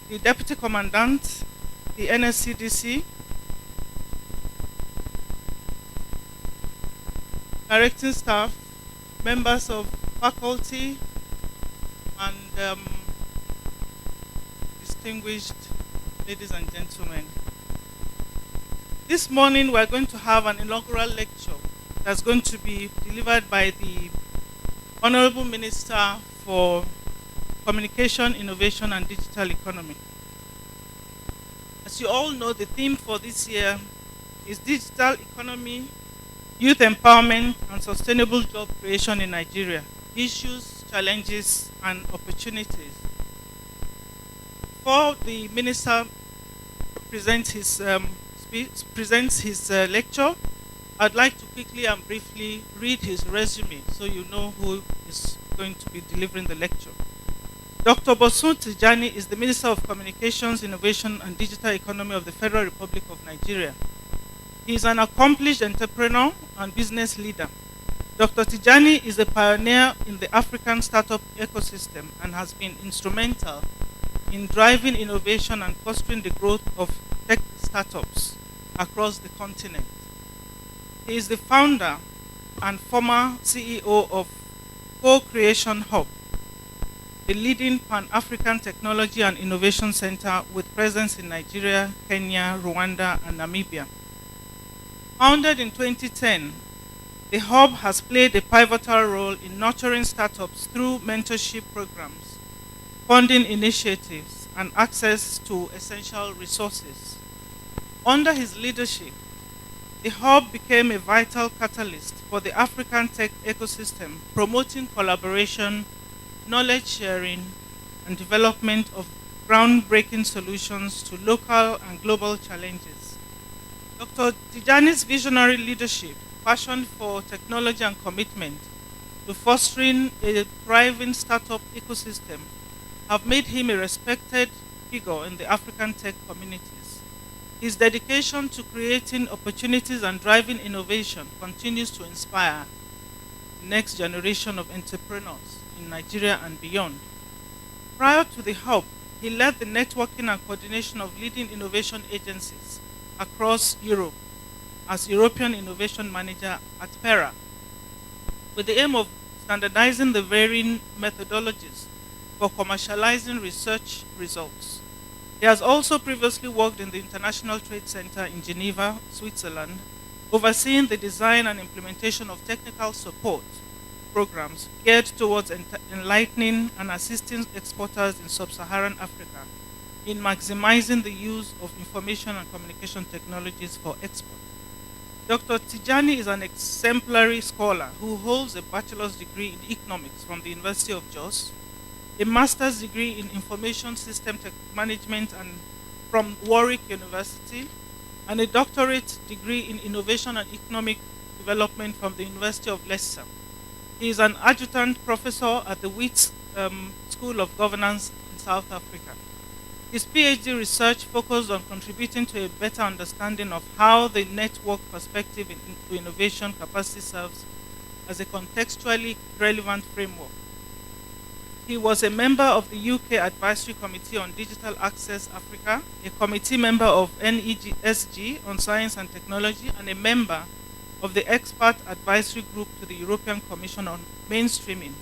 the Deputy Commandant, the NSCDC, directing staff, members of faculty, and distinguished ladies and gentlemen. This morning we're going to have an inaugural lecture that's going to be delivered by the Honorable Minister for Communication, Innovation and Digital Economy. As you all know, the theme for this year is Digital Economy, Youth Empowerment and Sustainable Job Creation in Nigeria, Issues, Challenges and Opportunities. Before the Minister presents his lecture, I'd like to quickly and briefly read his resume so you know who is going to be delivering the lecture. Dr. Bosun Tijani is the Minister of Communications, Innovation and Digital Economy of the Federal Republic of Nigeria. He is an accomplished entrepreneur and business leader. Dr. Tijani is a pioneer in the African startup ecosystem and has been instrumental in driving innovation and fostering the growth of tech startups across the continent. He is the founder and former CEO of Co-Creation Hub, the leading Pan-African Technology and Innovation Center with presence in Nigeria, Kenya, Rwanda, and Namibia. Founded in 2010, the Hub has played a pivotal role in nurturing startups through mentorship programs, funding initiatives, and access to essential resources. Under his leadership, the Hub became a vital catalyst for the African tech ecosystem, promoting collaboration, knowledge sharing, and development of groundbreaking solutions to local and global challenges. Dr. Tijani's visionary leadership, passion for technology, and commitment to fostering a thriving startup ecosystem have made him a respected figure in the African tech communities. His dedication to creating opportunities and driving innovation continues to inspire the next generation of entrepreneurs in Nigeria and beyond. Prior to the Hub, he led the networking and coordination of leading innovation agencies across Europe as European Innovation Manager at PERA, with the aim of standardizing the varying methodologies for commercializing research results. He has also previously worked in the International Trade Center in Geneva, Switzerland, overseeing the design and implementation of technical support programs geared towards enlightening and assisting exporters in sub-Saharan Africa in maximizing the use of information and communication technologies for export. Dr. Tijani is an exemplary scholar who holds a bachelor's degree in economics from the University of Jos, a master's degree in information system management and from Warwick University, and a doctorate degree in innovation and economic development from the University of Leicester. He is an adjunct professor at the Wits School of Governance in South Africa. His PhD research focused on contributing to a better understanding of how the network perspective into innovation capacity serves as a contextually relevant framework. He was a member of the UK Advisory Committee on Digital Access Africa, a committee member of NESG on Science and Technology, and a member of the Expert Advisory Group to the European Commission on Mainstreaming.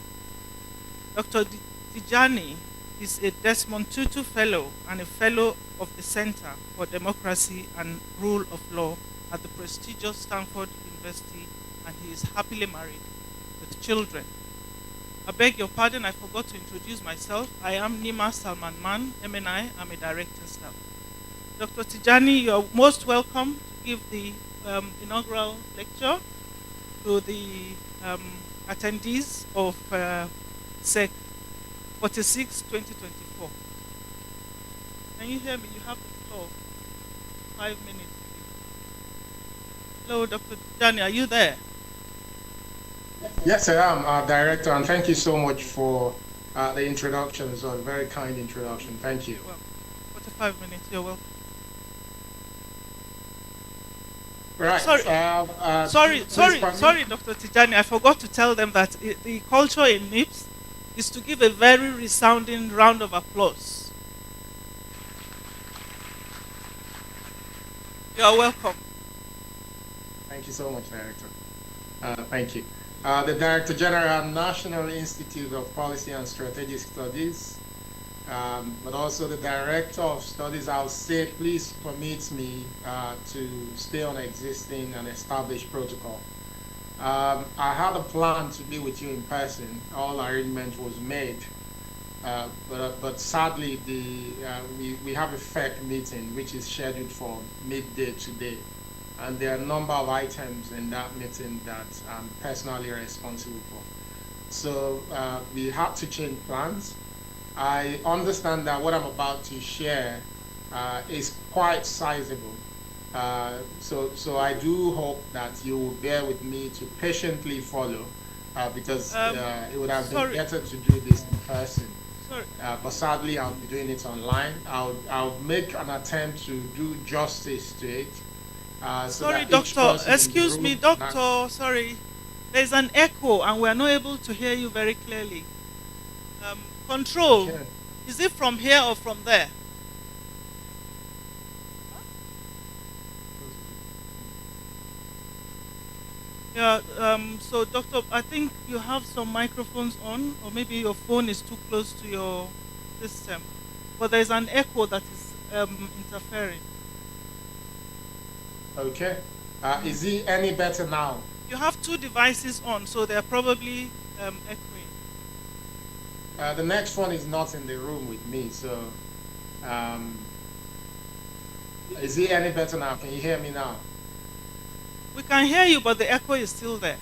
Dr. Tijani is a Desmond Tutu Fellow and a Fellow of the Center for Democracy and Rule of Law at the prestigious Stanford University, and he is happily married with children. I beg your pardon, I forgot to introduce myself. I am Nima Salman Man, MNI. I'm a directing staff. Dr. Tijani, you are most welcome to give the inaugural lecture to the attendees of SEC 46 2024. Can you hear me? You have the floor. 5 minutes. Hello, Dr. Tijani, are you there? Yes, I am, Director, and thank you so much for the introduction as well. Very kind introduction. Thank you. Well, 45 minutes. You're welcome. Right. Sorry, Dr. Tijani. I forgot to tell them that the culture in NIPS is to give a very resounding round of applause. You are welcome. Thank you so much, Director. Thank you. The Director General, National Institute of Policy and Strategic Studies, but also the Director of Studies. I'll say, please permit me to stay on existing and established protocol. I had a plan to be with you in person. All arrangement was made, but sadly, we have a FEC meeting which is scheduled for midday today, and there are a number of items in that meeting that I'm personally responsible for. So we have to change plans. I understand that what I'm about to share is quite sizable. So I do hope that you will bear with me to patiently follow, because Um, it would have been sorry, better to do this in person. sorry, But sadly, I'll be doing it online. I'll make an attempt to do justice to it, so sorry, that each doctor. person in the Excuse me, room. doctor. Sorry, there's an echo, and we are not able to hear you very clearly. Control. Okay. Is it from here or from there? Yeah. So, doctor, I think you have some microphones on, or maybe your phone is too close to your system, but there's an echo that is interfering. Okay. Is he any better now? You have two devices on, so they're probably echoing. The next one is not in the room with me, so um, is he any better now? Can you hear me now? We can hear you, but the echo is still there.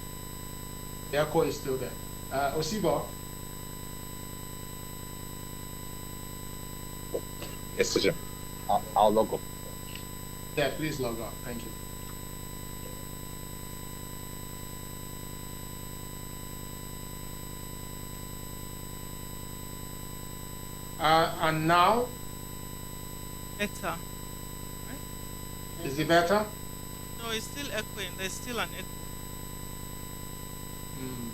The echo is still there. Osibo, Yes, teacher. I'll log off. yeah, please log off. Thank you. And now, Better. Right? is it better? No, it's still echoing. There's still an echo. Hmm.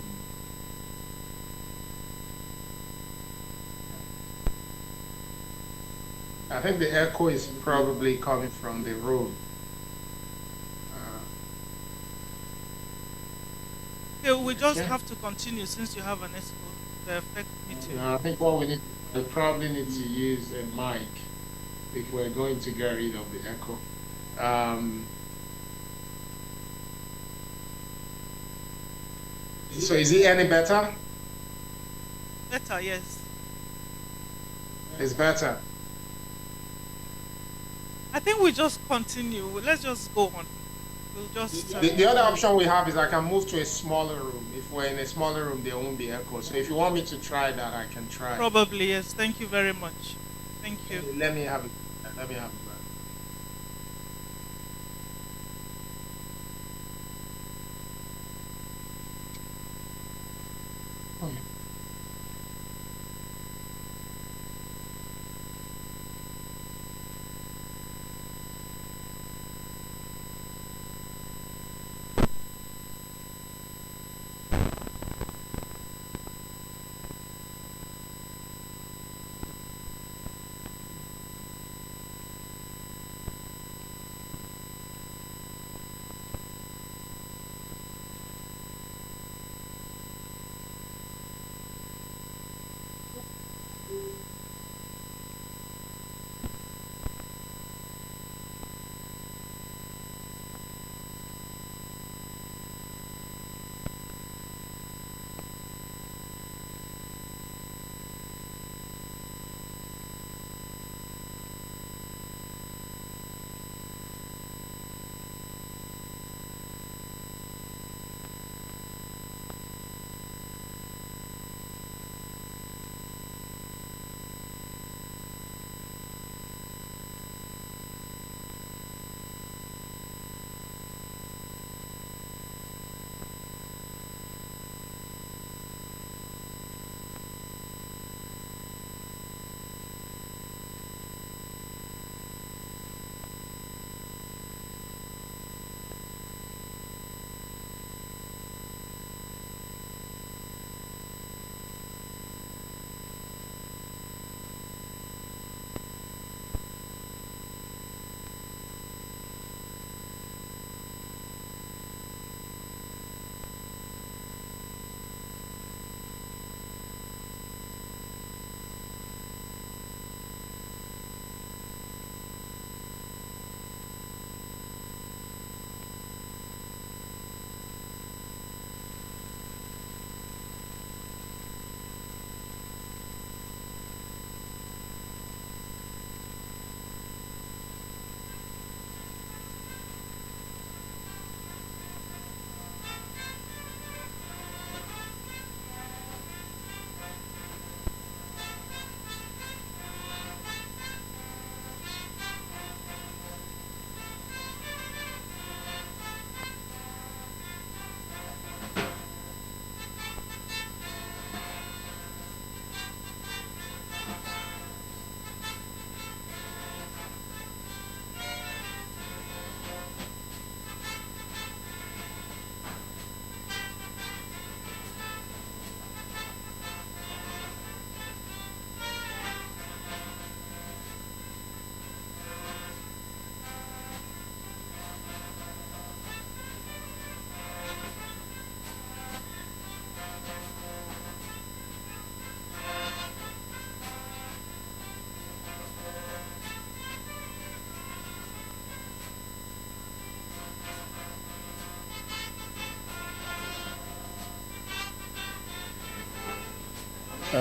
I think the echo is probably coming from the room. Uh, Okay, we just okay. have to continue since you have an echo. The effect meeting. I think what we probably need to use a mic if we're going to get rid of the echo. Um, so is it any better? Better, yes. It's better. I think we just continue. Let's just go on. We'll just. The other option we have is I can move to a smaller room. If we're in a smaller room, there won't be echo. So if you want me to try that, I can try. Probably, yes. Thank you very much. Thank you. Let me have it. Let me have it. Okay.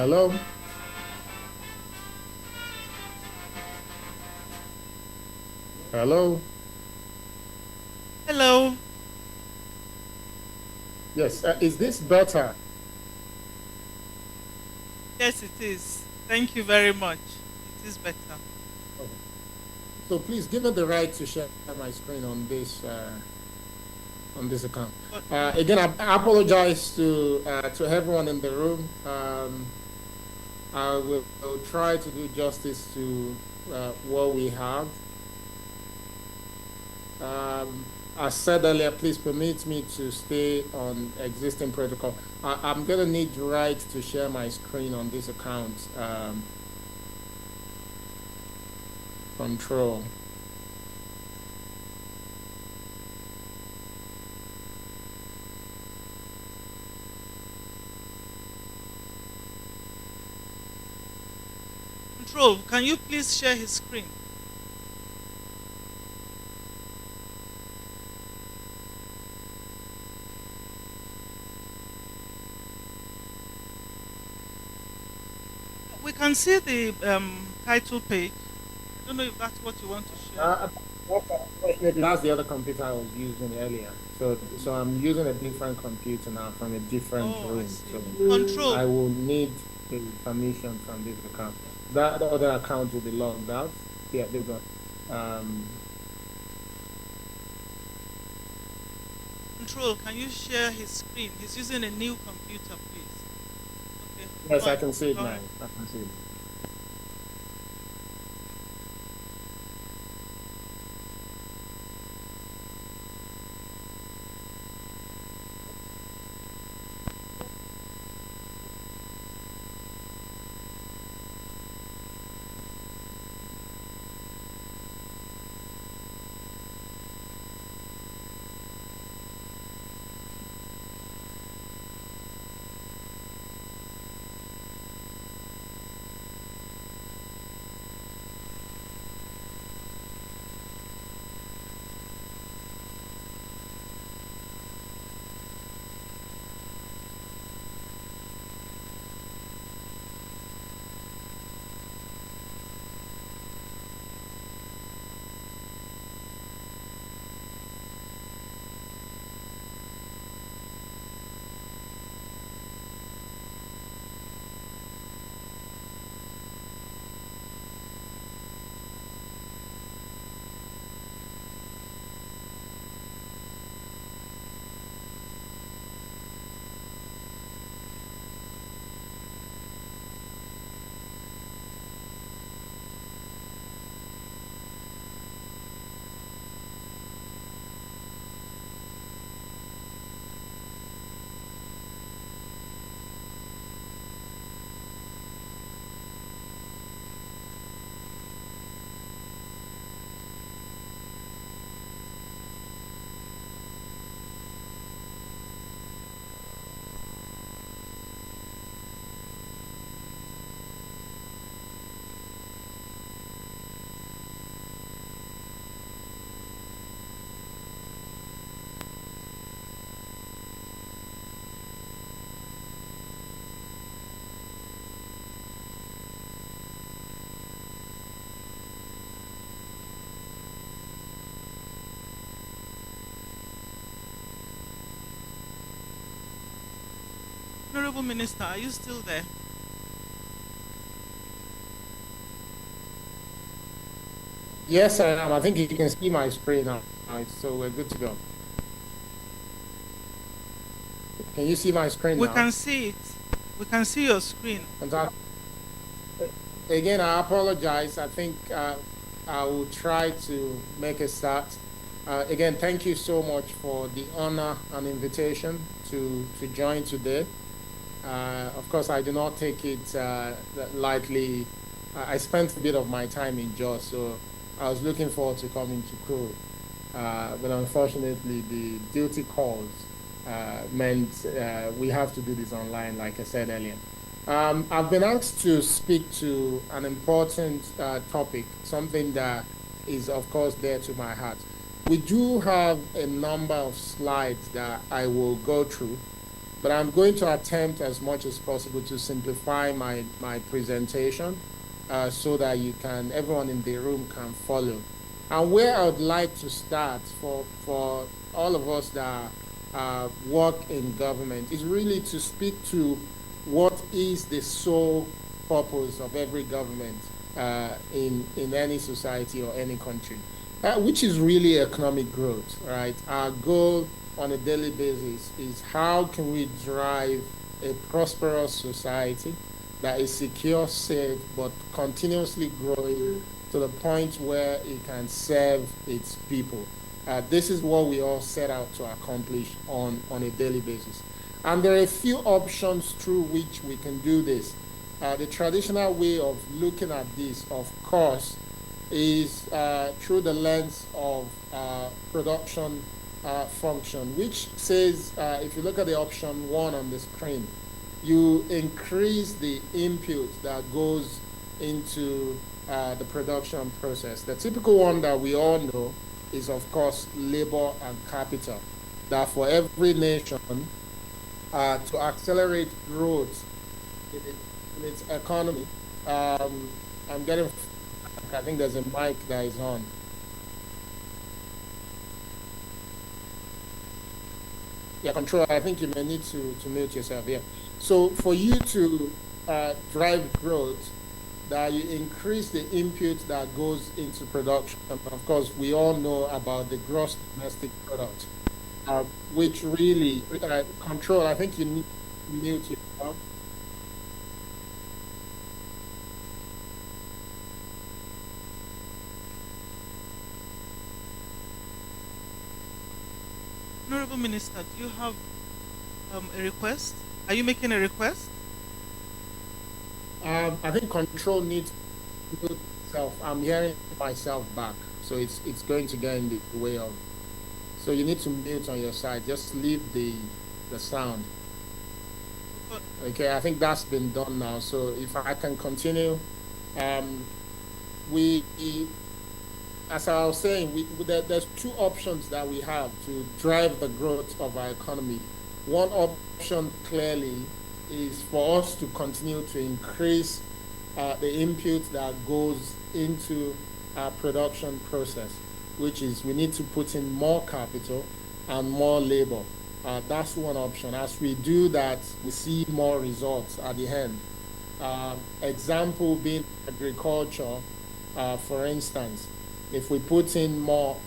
Hello? Hello? Hello. Yes, is this better? Yes, it is. Thank you very much. It is better. Okay. So please give me the right to share my screen on this account. But Again, I apologize to everyone in the room. I will try to do justice to what we have. As said earlier, please permit me to stay on existing protocol. I'm going to need the right to share my screen on this account. Control. Control, can you please share his screen? We can see the title page. I don't know if that's what you want to share. Unfortunately, that's the other computer I was using earlier. So I'm using a different computer now from a different Oh, I room. see. So Control. I will need the permission from this account. That other account will be logged out. Yeah, there you go. Control, can you share his screen? He's using a new computer, please. Okay. Yes, Go I on. can see it Go now. ahead. I can see it. Honorable Minister, are you still there? Yes, I am. I think you can see my screen now. So we're good to go. Can you see my screen We now? can see it. We can see your screen. Fantastic. Again, I apologize. I think I will try to make a start. Again, thank you so much for the honor and invitation to join today. Of course, I do not take it lightly. I spent a bit of my time in Jos, so I was looking forward to coming to Kuru. But unfortunately, the duty calls meant we have to do this online, like I said earlier. I've been asked to speak to an important topic, something that is, of course, dear to my heart. We do have a number of slides that I will go through. but I'm going to attempt as much as possible to simplify my presentation so that everyone in the room can follow. And where I would like to start for all of us that work in government is really to speak to what is the sole purpose of every government in any society or any country, which is really economic growth, right? Our goal on a daily basis is how can we drive a prosperous society that is secure, safe, but continuously growing to the point where it can serve its people. This is what we all set out to accomplish on a daily basis. And there are a few options through which we can do this. The traditional way of looking at this, of course, is through the lens of production function, which says, if you look at the option 1 on the screen, you increase the input that goes into the production process. The typical one that we all know is, of course, labor and capital. That for every nation to accelerate growth in its economy, I'm getting, I think there's a mic that is on. Yeah, control. I think you may need to mute yourself. Yeah. So for you to drive growth, that you increase the input that goes into production. Of course, we all know about the gross domestic product, which really control. I think you need to mute yourself. Honorable Minister, do you have a request? Are you making a request? I think control needs to mute itself. I'm hearing myself back, so it's going to get in the way of. So you need to mute on your side. Just leave the sound. Okay, I think that's been done now. So if I can continue, we, as I was saying, there's two options that we have to drive the growth of our economy. One option clearly is for us to continue to increase the input that goes into our production process, which is we need to put in more capital and more labor. That's one option. As we do that, we see more results at the end. Example being agriculture, for instance, if we put in more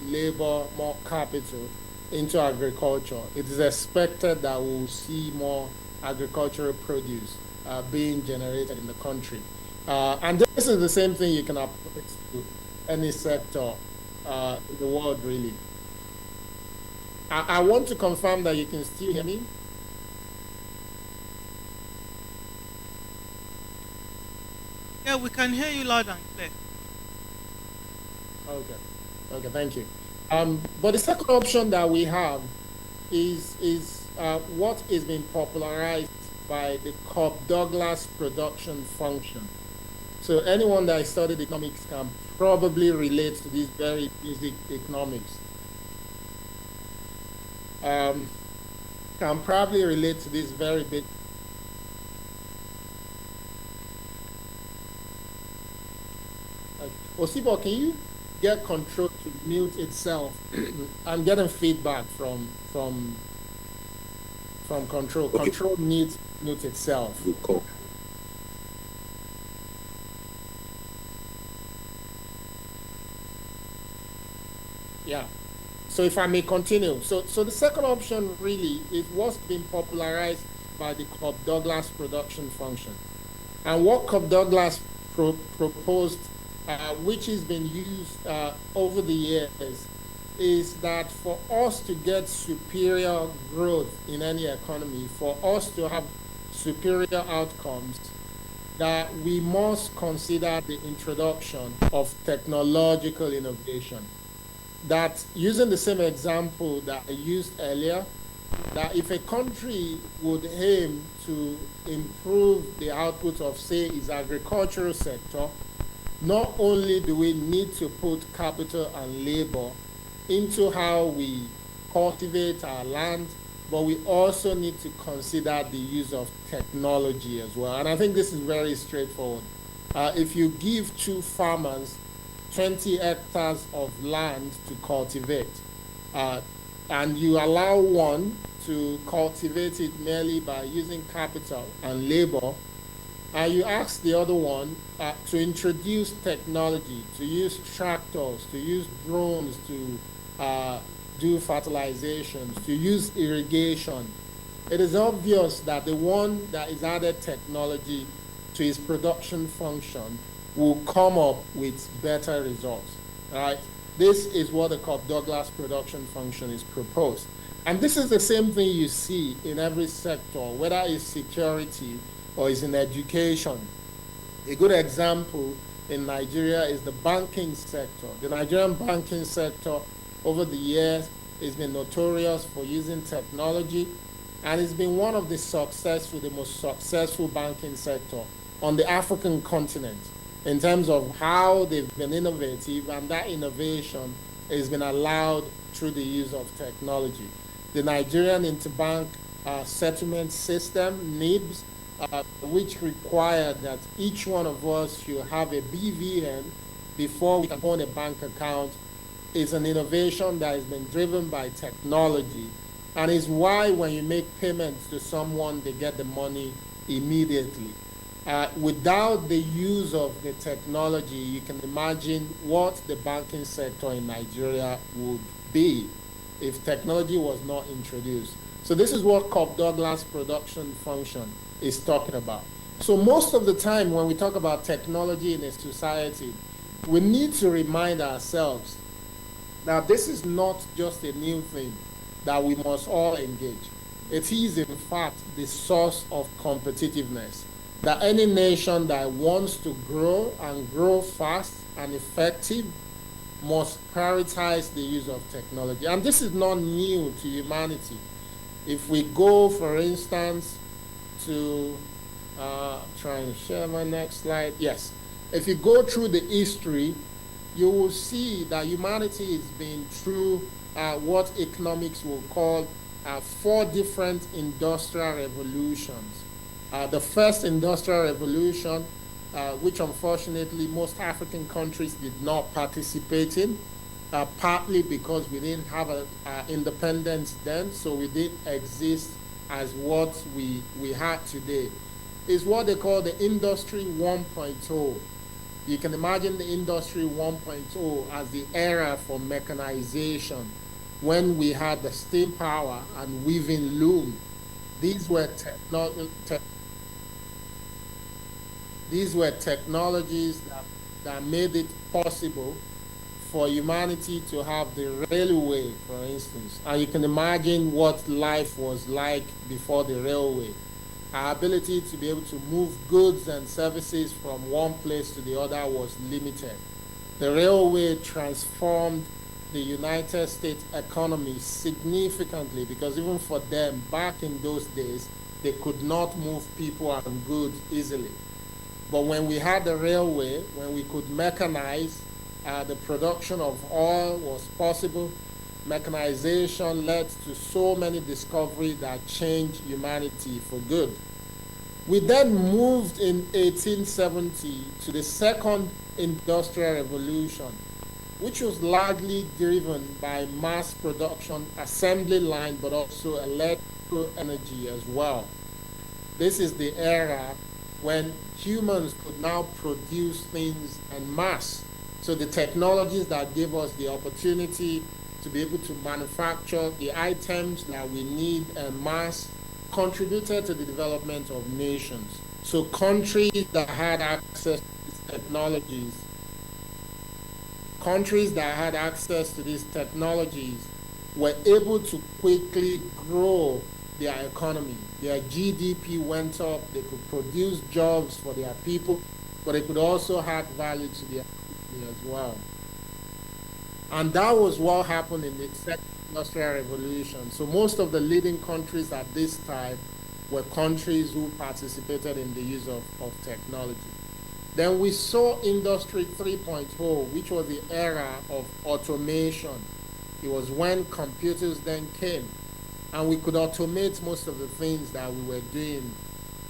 labor, more capital into agriculture, it is expected that we'll see more agricultural produce being generated in the country. And this is the same thing you can apply to any sector in the world, really. I want to confirm that you can still hear me. Yeah, we can hear you loud and clear. Okay, thank you. But the second option that we have is what is being popularized by the Cobb-Douglas production function. So anyone that studied economics can probably relate to this very basic economics. Can probably relate to this very bit. Osibo, can you get control to mute itself? I'm getting feedback from control. Okay. Control needs mute itself. Cool. Yeah. So if I may continue. So the second option really is what's been popularized by the Cobb-Douglas production function. And what Cobb-Douglas proposed, which has been used over the years, is that for us to get superior growth in any economy, for us to have superior outcomes, that we must consider the introduction of technological innovation. That, using the same example that I used earlier, that if a country would aim to improve the output of, say, its agricultural sector, not only do we need to put capital and labor into how we cultivate our land, but we also need to consider the use of technology as well. And I think this is very straightforward. If you give two farmers 20 hectares of land to cultivate, uh, and you allow one to cultivate it merely by using capital and labor, and you ask the other one to introduce technology, to use tractors, to use drones to do fertilizations, to use irrigation, it is obvious that the one that is added technology to his production function will come up with better results, right? This is what the Cobb-Douglas production function is proposed. And this is the same thing you see in every sector, whether it's security or it's in education. A good example in Nigeria is the banking sector. The Nigerian banking sector over the years has been notorious for using technology, and it's been one of the most successful banking sector on the African continent in terms of how they've been innovative, and that innovation has been allowed through the use of technology. The Nigerian Interbank Settlement System, NIBS, which required that each one of us should have a BVN before we can own a bank account, is an innovation that has been driven by technology, and is why when you make payments to someone, they get the money immediately. Without the use of the technology, you can imagine what the banking sector in Nigeria would be if technology was not introduced. So this is what Cobb-Douglas production function is talking about. So most of the time when we talk about technology in a society, we need to remind ourselves that this is not just a new thing that we must all engage. It is, in fact, the source of competitiveness, that any nation that wants to grow and grow fast and effective must prioritize the use of technology. And this is not new to humanity. If we go, for instance, to, trying to share my next slide. Yes. If you go through the history, you will see that humanity has been through what economics will call 4 different industrial revolutions. The first industrial revolution, which unfortunately most African countries did not participate in, partly because we didn't have independence then, so we didn't exist as what we had today, is what they call the Industry 1.0. You can imagine the Industry 1.0 as the era for mechanization, when we had the steam power and weaving loom. These were technologies that made it possible for humanity to have the railway, for instance. And you can imagine what life was like before the railway. Our ability to be able to move goods and services from one place to the other was limited. The railway transformed the United States economy significantly, because even for them, back in those days, they could not move people and goods easily. But when we had the railway, when we could mechanize, the production of oil was possible. Mechanization led to so many discoveries that changed humanity for good. We then moved in 1870 to the second industrial revolution, which was largely driven by mass production, assembly line, but also electrical energy as well. This is the era when humans could now produce things en masse. So the technologies that gave us the opportunity to be able to manufacture the items that we need en masse contributed to the development of nations. So countries that had access to these technologies were able to quickly grow their economy. Their GDP went up, they could produce jobs for their people, but they could also add value to their economy as well. And that was what happened in the second industrial revolution. So most of the leading countries at this time were countries who participated in the use of technology. Then we saw Industry 3.0, which was the era of automation. It was when computers then came. and we could automate most of the things that we were doing.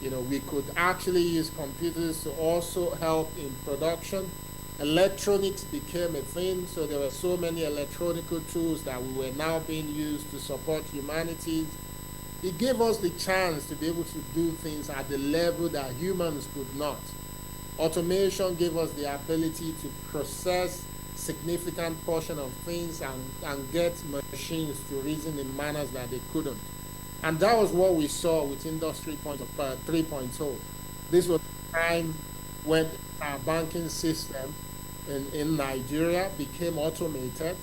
We could actually use computers to also help in production. Electronics became a thing, so there were so many electronical tools that we were now being used to support humanity. It gave us the chance to be able to do things at the level that humans could not. Automation gave us the ability to process significant portion of things and get machines to reason in manners that they couldn't. And that was what we saw with Industry 3.0. This was the time when our banking system in Nigeria became automated,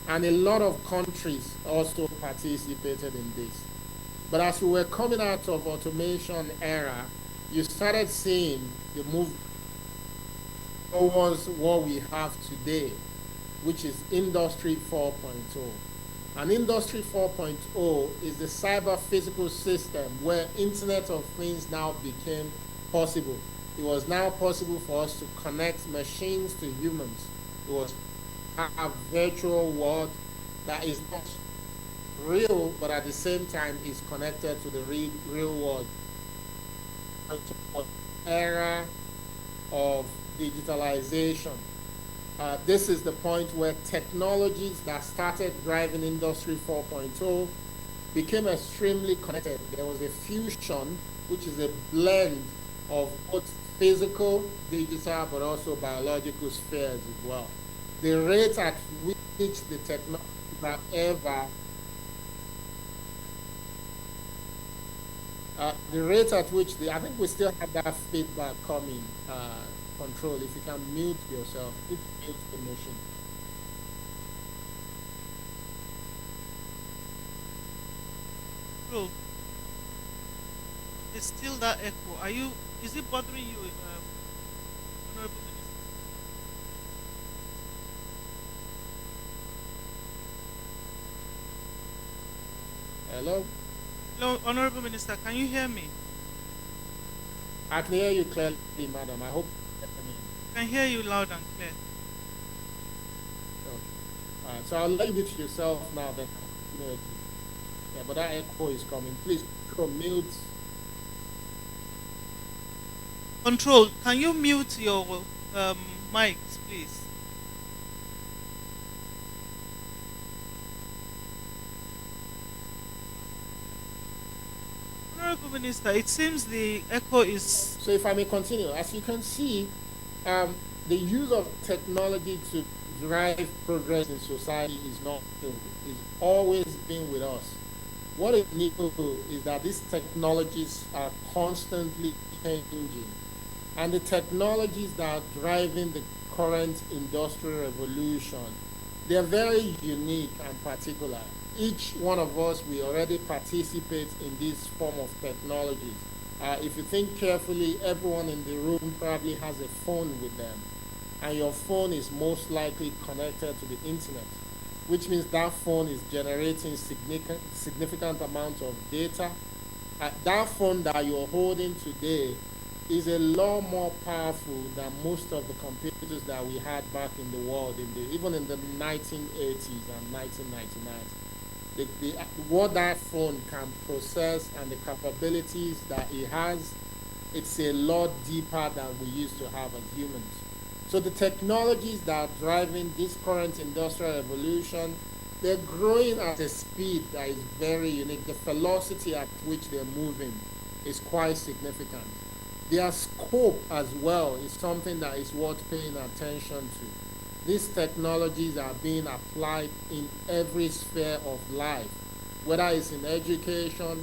and a lot of countries also participated in this. But as we were coming out of automation era, you started seeing the move towards what we have today, which is Industry 4.0. And Industry 4.0 is the cyber physical system where Internet of Things now became possible. It was now possible for us to connect machines to humans. It was a virtual world that is not real, but at the same time is connected to the real world. Era of digitalization. This is the point where technologies that started driving Industry 4.0 became extremely connected. There was a fusion, which is a blend of both physical, digital, but also biological spheres as well. The rate at which the technologies are ever the rate at which I think we still have that feedback coming. Control, if you can mute yourself, please mute the machine. Bro, it's still that echo. Is it bothering you, Honorable Minister? Hello? Hello, Honorable Minister, can you hear me? I can hear you clearly, madam. I hope you can hear me. I can hear you loud and clear. Okay. All right, so I'll let you mute yourself now. Then, yeah, but that echo is coming. Please mute. Control, can you mute your mics, please? Honorable Minister, it seems the echo is. So if I may continue, as you can see, the use of technology to drive progress in society is not new. It's always been with us. What is new is that these technologies are constantly changing. And the technologies that are driving the current industrial revolution, they're very unique and particular. Each one of us, we already participate in this form of technologies. If you think carefully, everyone in the room probably has a phone with them, and your phone is most likely connected to the internet, which means that phone is generating significant amount of data. That phone that you're holding today is a lot more powerful than most of the computers that we had back in the world, even in the 1980s and 1999. What that phone can process and the capabilities that it has, it's a lot deeper than we used to have as humans. So the technologies that are driving this current industrial revolution, they're growing at a speed that is very unique. The velocity at which they're moving is quite significant. Their scope as well is something that is worth paying attention to. These technologies are being applied in every sphere of life, whether it's in education,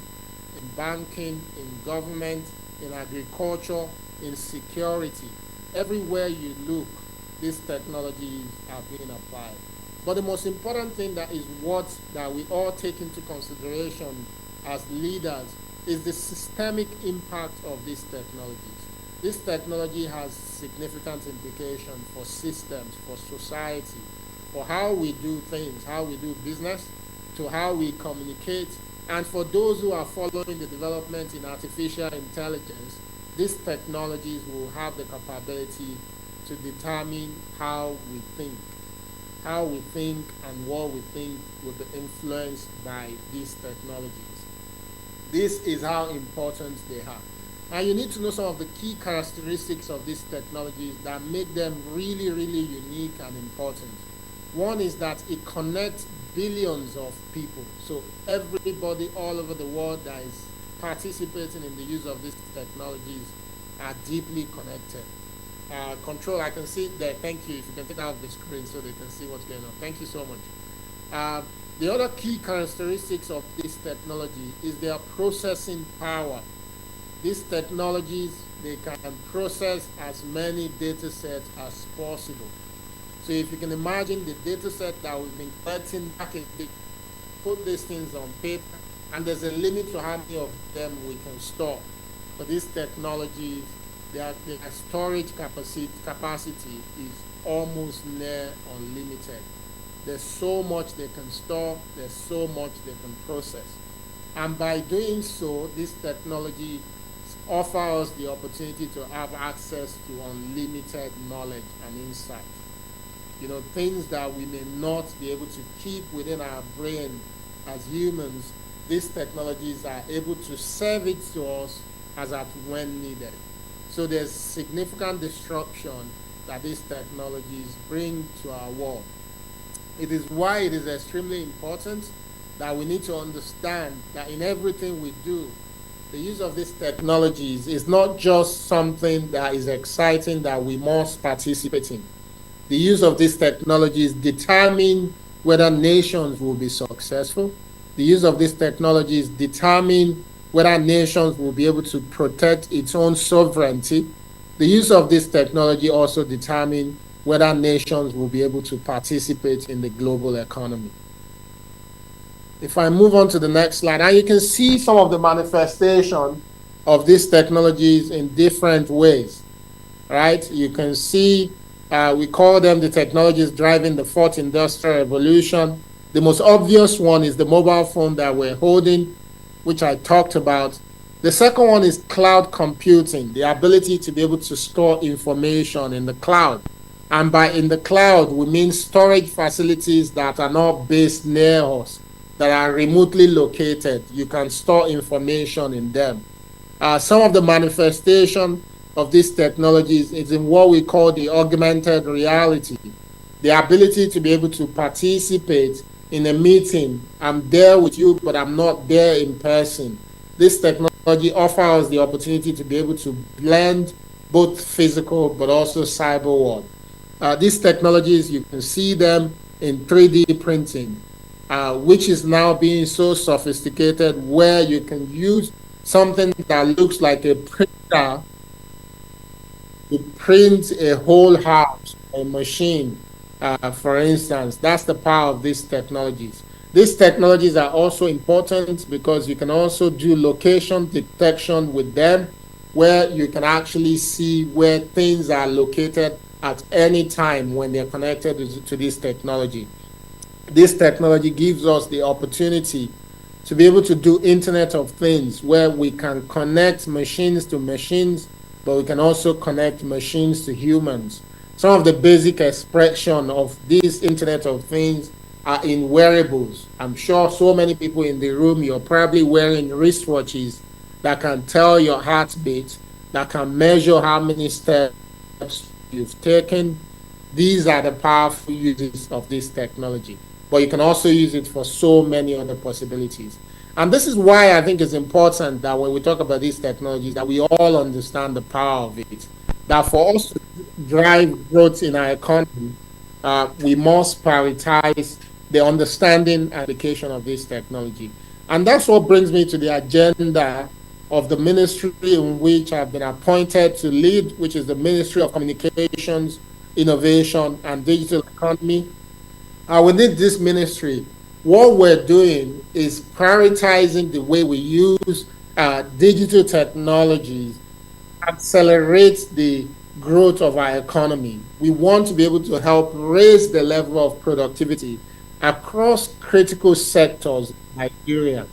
in banking, in government, in agriculture, in security. Everywhere you look, these technologies are being applied. But the most important thing that is that we all take into consideration as leaders is the systemic impact of these technologies. This technology has significant implications for systems, for society, for how we do things, how we do business, to how we communicate. And for those who are following the development in artificial intelligence, these technologies will have the capability to determine how we think. how we think and what we think will be influenced by these technologies. This is how important they are. And you need to know some of the key characteristics of these technologies that make them really, really unique and important. One is that it connects billions of people. So everybody all over the world that is participating in the use of these technologies are deeply connected. Control, I can see there. Thank you. If you can take out the screen so they can see what's going on. Thank you so much. The other key characteristics of this technology is their processing power. These technologies, they can process as many data sets as possible. So if you can imagine the data set that we've been collecting back in the, put these things on paper, and there's a limit to how many of them we can store. For these technologies, their storage capacity is almost near unlimited. There's so much they can store, there's so much they can process. And by doing so, this technology offers us the opportunity to have access to unlimited knowledge and insight. You know, things that we may not be able to keep within our brain as humans, these technologies are able to serve it to us as at when needed. So there's significant disruption that these technologies bring to our world. It is why it is extremely important that we need to understand that in everything we do, the use of these technologies is not just something that is exciting that we must participate in. The use of these technologies determine whether nations will be successful. The use of these technologies determine whether nations will be able to protect its own sovereignty. The use of this technology also determine whether nations will be able to participate in the global economy. If I move on to the next slide, and you can see some of the manifestation of these technologies in different ways, right? You can see we call them the technologies driving the fourth industrial revolution. The most obvious one is the mobile phone that we're holding, which I talked about. The second one is cloud computing, the ability to be able to store information in the cloud. And by in the cloud, we mean storage facilities that are not based near us, that are remotely located. You can store information in them. Some of the manifestation of these technologies is in what we call the augmented reality, the ability to be able to participate in a meeting. I'm there with you, but I'm not there in person. This technology offers the opportunity to be able to blend both physical but also cyber world. These technologies, you can see them in 3D printing, which is now being so sophisticated where you can use something that looks like a printer to print a whole house, a machine, for instance. That's the power of these technologies. These technologies are also important because you can also do location detection with them, where you can actually see where things are located at any time when they're connected to this technology. This technology gives us the opportunity to be able to do Internet of Things, where we can connect machines to machines, but we can also connect machines to humans. Some of the basic expression of this Internet of Things are in wearables. I'm sure so many people in the room, you're probably wearing wristwatches that can tell your heartbeat, that can measure how many steps you've taken. These are the powerful uses of this technology, but you can also use it for so many other possibilities. And this is why I think it's important that when we talk about these technologies, that we all understand the power of it. That for us to drive growth in our economy, we must prioritize the understanding and application of this technology. And that's what brings me to the agenda of the ministry in which I've been appointed to lead, which is the Ministry of Communications, Innovation, and Digital Economy. Within this ministry, what we're doing is prioritizing the way we use digital technologies to accelerate the growth of our economy. We want to be able to help raise the level of productivity across critical sectors in Nigeria,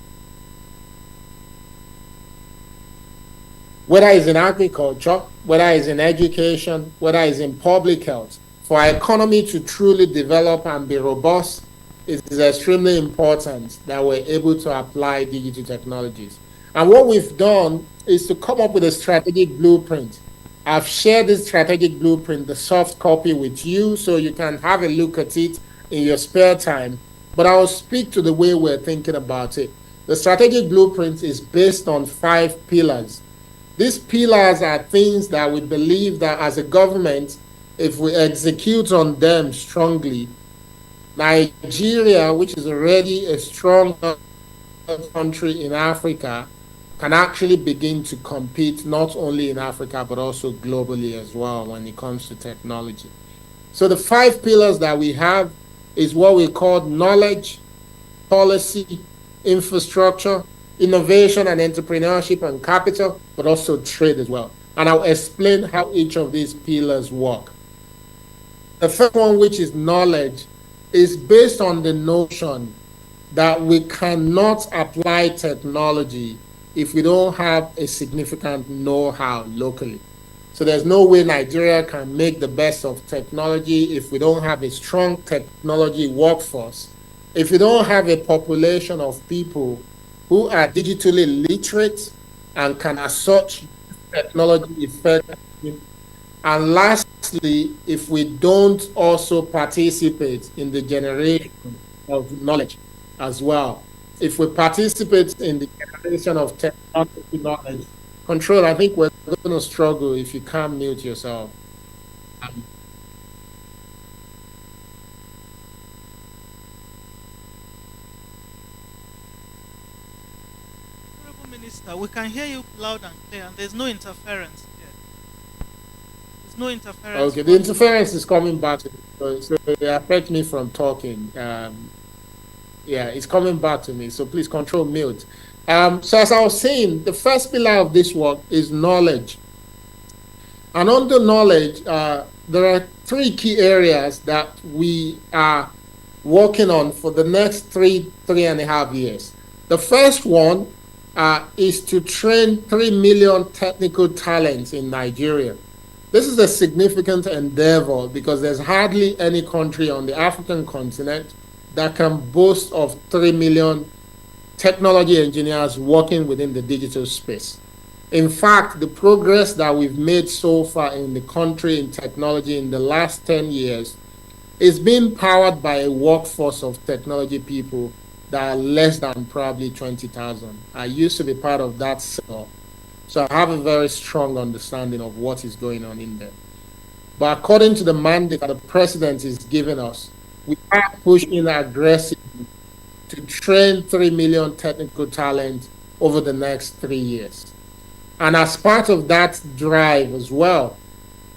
whether it's in agriculture, whether it's in education, whether it's in public health, For our economy to truly develop and be robust, it is extremely important that we're able to apply digital technologies. And what we've done is to come up with a strategic blueprint. I've shared this strategic blueprint, the soft copy, with you so you can have a look at it in your spare time. But I'll speak to the way we're thinking about it. The strategic blueprint is based on 5 pillars. These pillars are things that we believe that as a government, if we execute on them strongly, Nigeria, which is already a strong country in Africa, can actually begin to compete not only in Africa, but also globally as well when it comes to technology. So the 5 pillars that we have is what we call knowledge, policy, infrastructure, innovation and entrepreneurship and capital, but also trade as well. And I'll explain how each of these pillars work. The first one, which is knowledge, is based on the notion that we cannot apply technology if we don't have a significant know-how locally. So there's no way Nigeria can make the best of technology if we don't have a strong technology workforce, if we don't have a population of people who are digitally literate and can as such use technology effectively, and lastly, if we don't also participate in the generation of knowledge as well. If we participate in the generation of technology knowledge, control, I think we're going to struggle if you can't mute yourself. Um, Honorable Minister, we can hear you loud and clear, and there's no interference here. There's no interference okay, the whatsoever. interference is coming back, so it affects me from talking. Yeah, it's coming back to me. So please control mute. So as I was saying, the first pillar of this work is knowledge. And under knowledge, there are 3 key areas that we are working on for the next 3.5 years. The first one is to train 3 million technical talents in Nigeria. This is a significant endeavor because there's hardly any country on the African continent that can boast of 3 million technology engineers working within the digital space. In fact, the progress that we've made so far in the country in technology in the last 10 years is being powered by a workforce of technology people that are less than probably 20,000. I used to be part of that sector, so I have a very strong understanding of what is going on in there. But according to the mandate that the president is giving us, we are pushing aggressively to train 3 million technical talent over the next 3 years. And as part of that drive as well,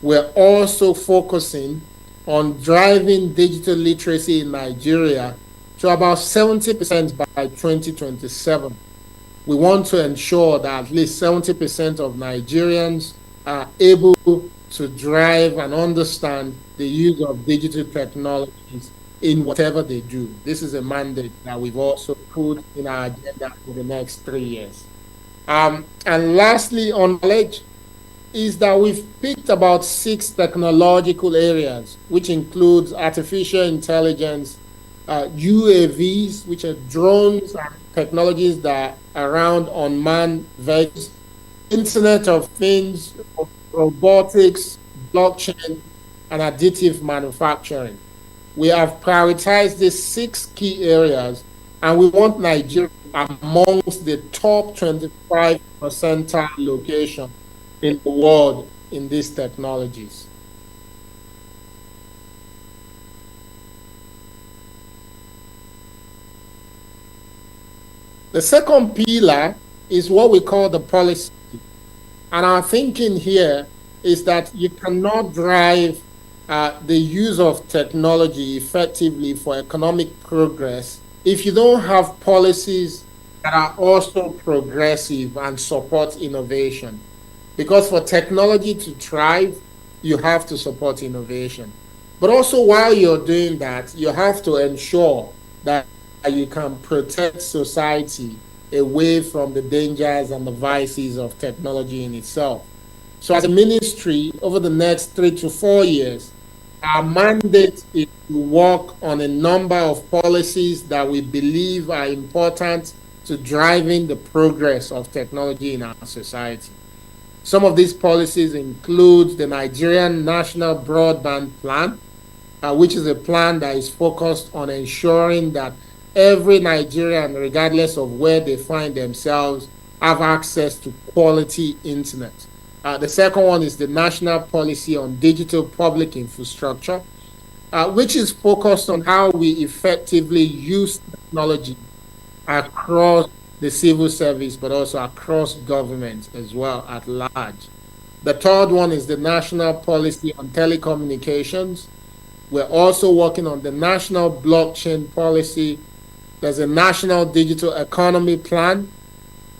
we're also focusing on driving digital literacy in Nigeria to about 70% by 2027. We want to ensure that at least 70% of Nigerians are able to drive and understand the use of digital technologies in whatever they do. This is a mandate that we've also put in our agenda for the next 3 years. And lastly, on knowledge, is that we've picked about 6 technological areas, which includes artificial intelligence, UAVs, which are drones and technologies that are around unmanned vehicles, Internet of Things, robotics, blockchain, and additive manufacturing. We have prioritized these 6 key areas, and we want Nigeria amongst the top 25 percentile location in the world in these technologies. The second pillar is what we call the policy. And our thinking here is that you cannot drive the use of technology effectively for economic progress if you don't have policies that are also progressive and support innovation. Because for technology to thrive, you have to support innovation. But also, while you're doing that, you have to ensure that you can protect society away from the dangers and the vices of technology in itself. So, as a ministry, over the next 3 to 4 years, Our mandate is to work on a number of policies that we believe are important to driving the progress of technology in our society. Some of these policies include the Nigerian National Broadband Plan, which is a plan that is focused on ensuring that every Nigerian, regardless of where they find themselves, have access to quality internet. The second one is the National Policy on Digital Public Infrastructure, which is focused on how we effectively use technology across the civil service, but also across government as well at large. The third one is the National Policy on Telecommunications. We're also working on the National Blockchain Policy. There's a National Digital Economy Plan.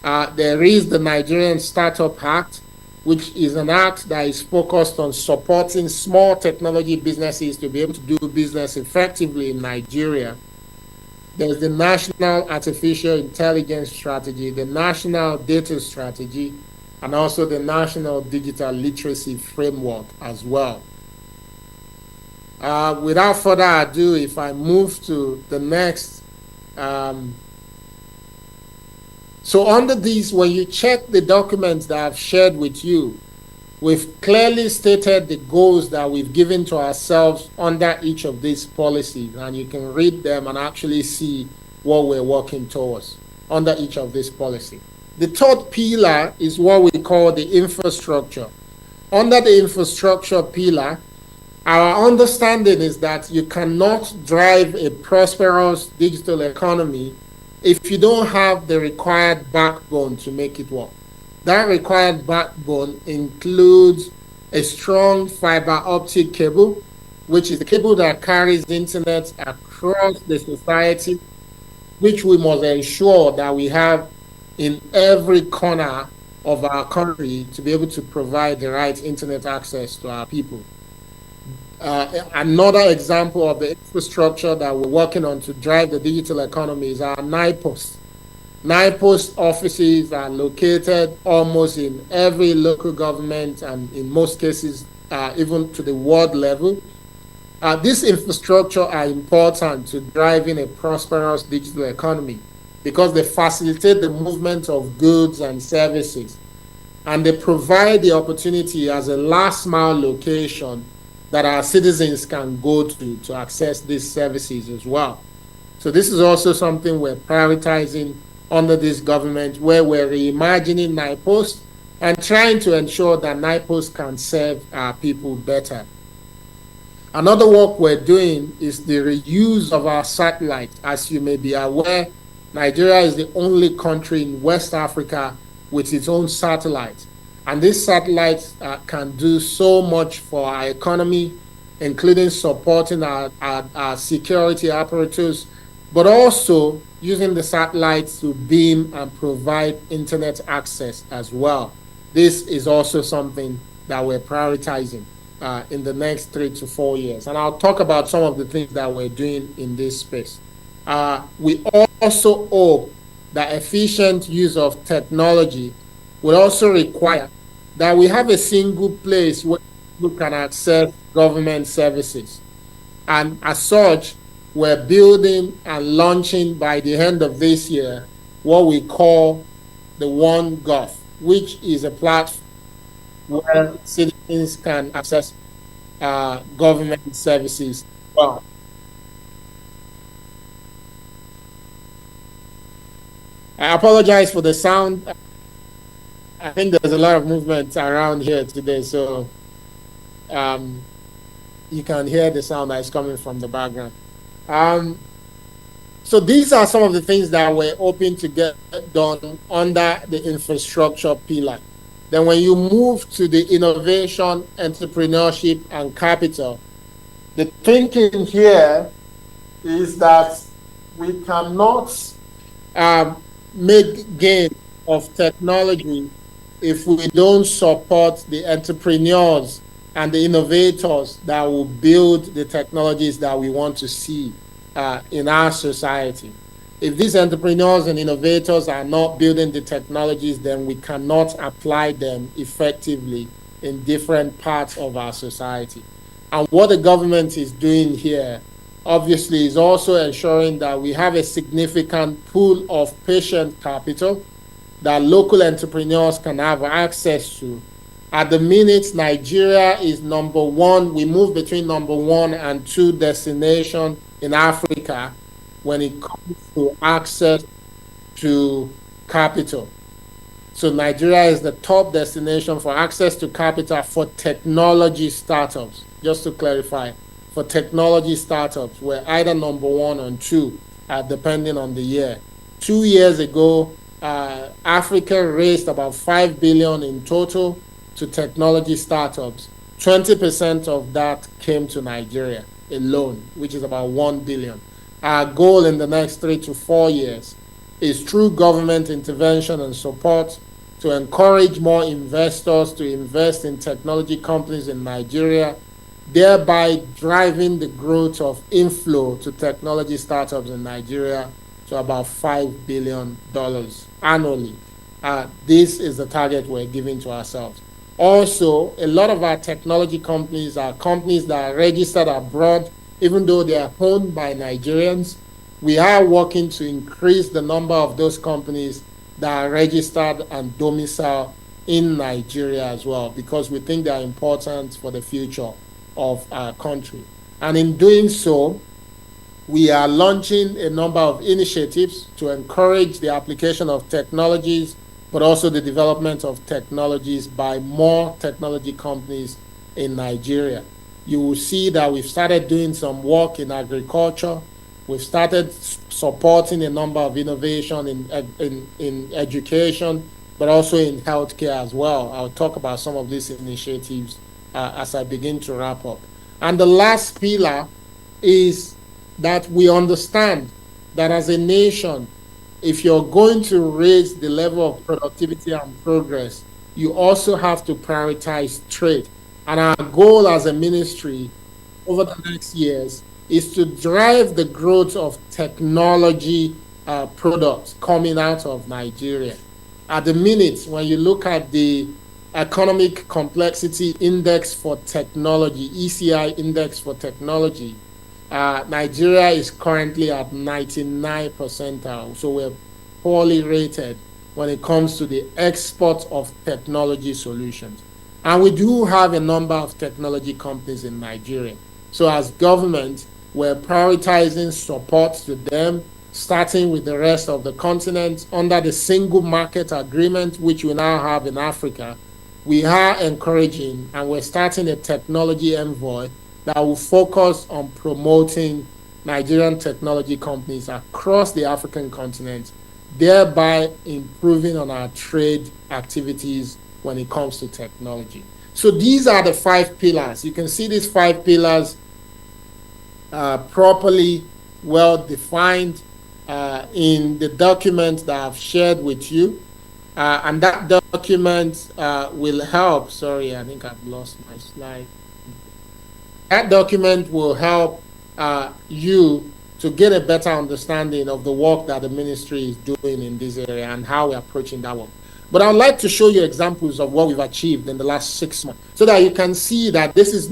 There is the Nigerian Startup Act, which is an act that is focused on supporting small technology businesses to be able to do business effectively in Nigeria. There's the National Artificial Intelligence Strategy, the National Data Strategy, and also the National Digital Literacy Framework as well. Without further ado, if I move to the next. So under these, when you check the documents that I've shared with you, we've clearly stated the goals that we've given to ourselves under each of these policies, and you can read them and actually see what we're working towards under each of these policies. The third pillar is what we call the infrastructure. Under the infrastructure pillar, our understanding is that you cannot drive a prosperous digital economy if you don't have the required backbone to make it work. That required backbone includes a strong fiber optic cable, which is the cable that carries internet across the society, which we must ensure that we have in every corner of our country to be able to provide the right internet access to our people. Another example of the infrastructure that we're working on to drive the digital economy is our NIPOST. NIPOST offices are located almost in every local government and in most cases, even to the world level. This infrastructure are important to driving a prosperous digital economy because they facilitate the movement of goods and services, and they provide the opportunity as a last mile location that our citizens can go to access these services as well. So this is also something we're prioritizing under this government, where we're reimagining NIPOST and trying to ensure that NIPOST can serve our people better. Another work we're doing is the reuse of our satellites. As you may be aware, Nigeria is the only country in West Africa with its own satellites. And these satellites can do so much for our economy, including supporting our security apparatus, but also using the satellites to beam and provide internet access as well. This is also something that we're prioritizing in the next 3 to 4 years. And I'll talk about some of the things that we're doing in this space. We also hope that efficient use of technology will also require that we have a single place where people can access government services. And as such, we're building and launching by the end of this year what we call the OneGov, which is a platform where citizens can access government services. Well, I apologize for the sound. I think there's a lot of movement around here today, so you can hear the sound that is coming from the background. So these are some of the things that we're hoping to get done under the infrastructure pillar. Then when you move to the innovation, entrepreneurship, and capital, the thinking here is that we cannot make gain of technology if we don't support the entrepreneurs and the innovators that will build the technologies that we want to see in our society. If these entrepreneurs and innovators are not building the technologies, then we cannot apply them effectively in different parts of our society. And what the government is doing here, obviously, is also ensuring that we have a significant pool of patient capital that local entrepreneurs can have access to. At the minute, Nigeria is number one. We move between number one and two destination in Africa when it comes to access to capital. So Nigeria is the top destination for access to capital for technology startups. Just to clarify, for technology startups, we're either number one or two, depending on the year. 2 years ago, Africa raised about 5 billion in total to technology startups. 20% of that came to Nigeria alone, which is about 1 billion. Our goal in the next 3 to 4 years is through government intervention and support to encourage more investors to invest in technology companies in Nigeria, thereby driving the growth of inflow to technology startups in Nigeria to about $5 billion annually. This is the target we're giving to ourselves. Also, a lot of our technology companies are companies that are registered abroad, even though they are owned by Nigerians. We are working to increase the number of those companies that are registered and domiciled in Nigeria as well, because we think they are important for the future of our country. And in doing so, we are launching a number of initiatives to encourage the application of technologies, but also the development of technologies by more technology companies in Nigeria. You will see that we've started doing some work in agriculture. We've started supporting a number of innovation in education, but also in healthcare as well. I'll talk about some of these initiatives as I begin to wrap up. And the last pillar is that we understand that as a nation, if you're going to raise the level of productivity and progress, you also have to prioritize trade. And our goal as a ministry over the next years is to drive the growth of technology products coming out of Nigeria. At the minute, when you look at the Economic Complexity Index for Technology, ECI Index for Technology, Nigeria is currently at 99 percentile. So we're poorly rated when it comes to the export of technology solutions. And we do have a number of technology companies in Nigeria. So as government, we're prioritizing support to them, starting with the rest of the continent under the single market agreement, which we now have in Africa. We are encouraging and we're starting a technology envoy that will focus on promoting Nigerian technology companies across the African continent, thereby improving on our trade activities when it comes to technology. So these are the 5 pillars. You can see these 5 pillars properly well defined in the document that I've shared with you. And that document will help. Sorry, I think I've lost my slide. That document will help you to get a better understanding of the work that the ministry is doing in this area and how we're approaching that work. But I'd like to show you examples of what we've achieved in the last 6 months so that you can see that this is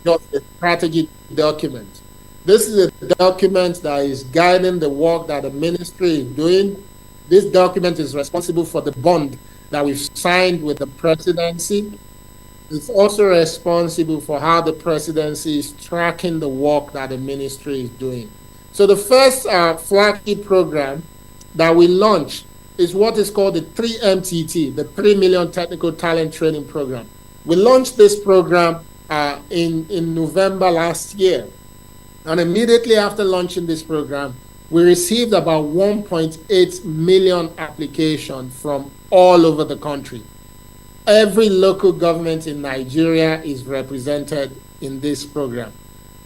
not a strategy document. This is a document that is guiding the work that the ministry is doing. This document is responsible for the bond that we've signed with the presidency. It's also responsible for how the presidency is tracking the work that the ministry is doing. So the first flagship program that we launched is what is called the 3MTT, the 3 Million Technical Talent Training Program. We launched this program in November last year. And immediately after launching this program, we received about 1.8 million applications from all over the country. Every local government in Nigeria is represented in this program.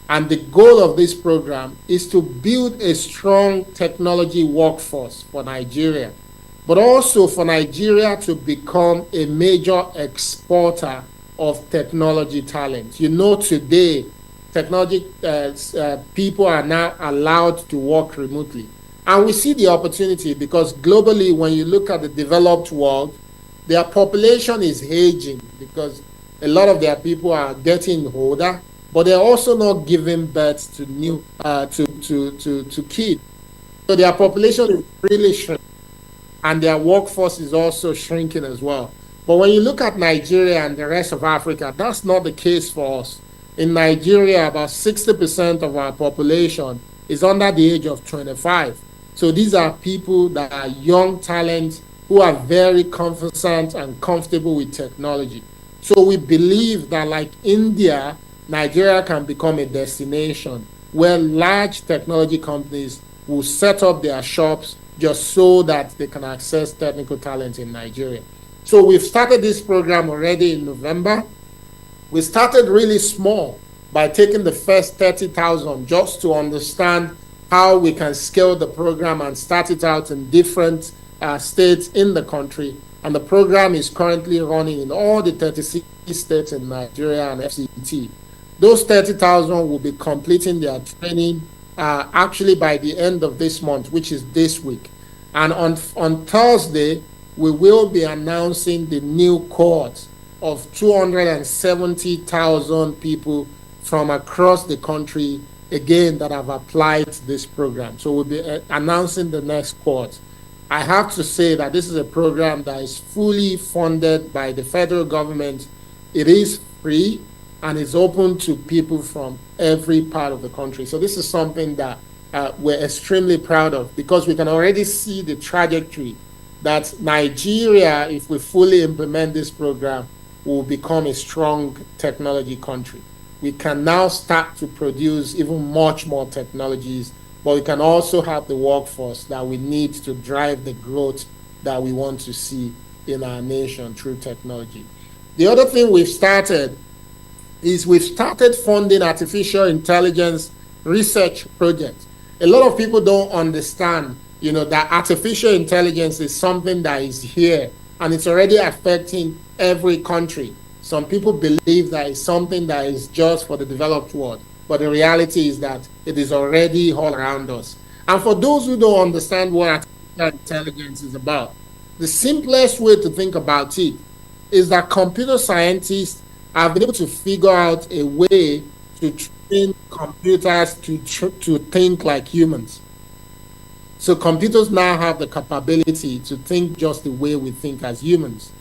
And the goal of this program is to build a strong technology workforce for Nigeria, but also for Nigeria to become a major exporter of technology talent. You know, today, technology people are now allowed to work remotely. And we see the opportunity because globally, when you look at the developed world, their population is aging because a lot of their people are getting older. but they're also not giving birth to new to kids. So their population is really shrinking, and their workforce is also shrinking as well. But when you look at Nigeria and the rest of Africa, that's not the case for us. In Nigeria, about 60% of our population is under the age of 25. So these are people that are young talents who are very conversant and comfortable with technology. So we believe that, like India, Nigeria can become a destination where large technology companies will set up their shops just so that they can access technical talent in Nigeria. So we've started this program already in November. We started really small by taking the first 30,000 just to understand how we can scale the program and start it out in different states in the country. And the program is currently running in all the 36 states in Nigeria and FCT. Those 30,000 will be completing their training actually by the end of this month, which is this week. And on Thursday, we will be announcing the new cohort of 270,000 people from across the country, again, that have applied to this program. So we'll be announcing the next cohort. I have to say that this is a program that is fully funded by the federal government. It is free and is open to people from every part of the country. So this is something that we're extremely proud of, because we can already see the trajectory that Nigeria, if we fully implement this program, will become a strong technology country. We can now start to produce even much more technologies, but we can also have the workforce that we need to drive the growth that we want to see in our nation through technology. The other thing we've started is we've started funding artificial intelligence research projects. A lot of people don't understand, that artificial intelligence is something that is here and it's already affecting every country. Some people believe that it's something that is just for the developed world, but the reality is that it is already all around us. And for those who don't understand what artificial intelligence is about, the simplest way to think about it is that computer scientists have been able to figure out a way to train computers to think like humans. So computers now have the capability to think just the way we think as humans.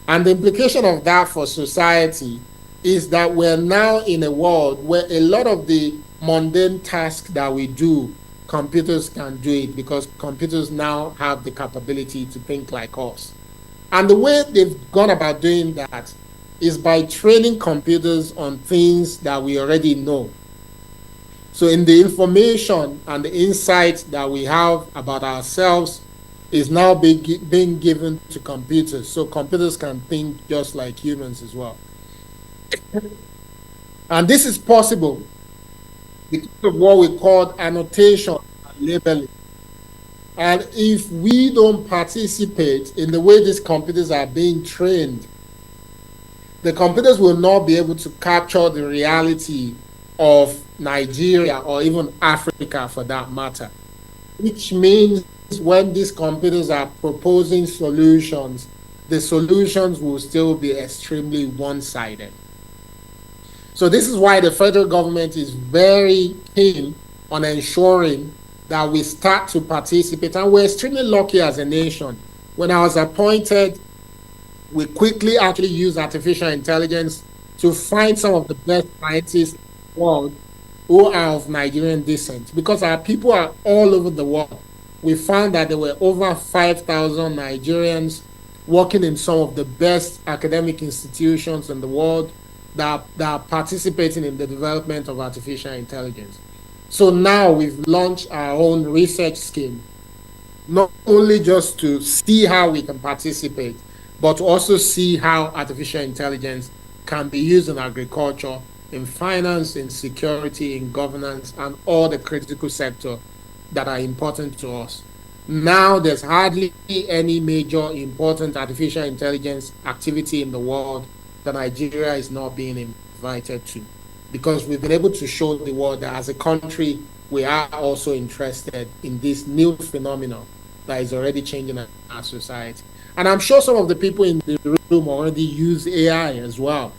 And the implication of that for society is that we're now in a world where a lot of the mundane tasks that we do, computers can do it, because computers now have the capability to think like us. And the way they've gone about doing that is by training computers on things that we already know. So in the information and the insight that we have about ourselves is now being given to computers. So computers can think just like humans as well. And this is possible because of what we call annotation and labeling. And if we don't participate in the way these computers are being trained, the computers will not be able to capture the reality of Nigeria or even Africa for that matter, which means when these computers are proposing solutions, the solutions will still be extremely one-sided. So this is why the federal government is very keen on ensuring that we start to participate. And we're extremely lucky as a nation. When I was appointed, we quickly actually used artificial intelligence to find some of the best scientists in the world who are of Nigerian descent, because our people are all over the world. We found that there were over 5,000 Nigerians working in some of the best academic institutions in the world that are participating in the development of artificial intelligence. So now we've launched our own research scheme, not only just to see how we can participate, but to also see how artificial intelligence can be used in agriculture, in finance, in security, in governance, and all the critical sectors that are important to us. Now there's hardly any major important artificial intelligence activity in the world that Nigeria is not being invited to, because we've been able to show the world that as a country, we are also interested in this new phenomenon that is already changing our society. And I'm sure some of the people in the room already use AI as well.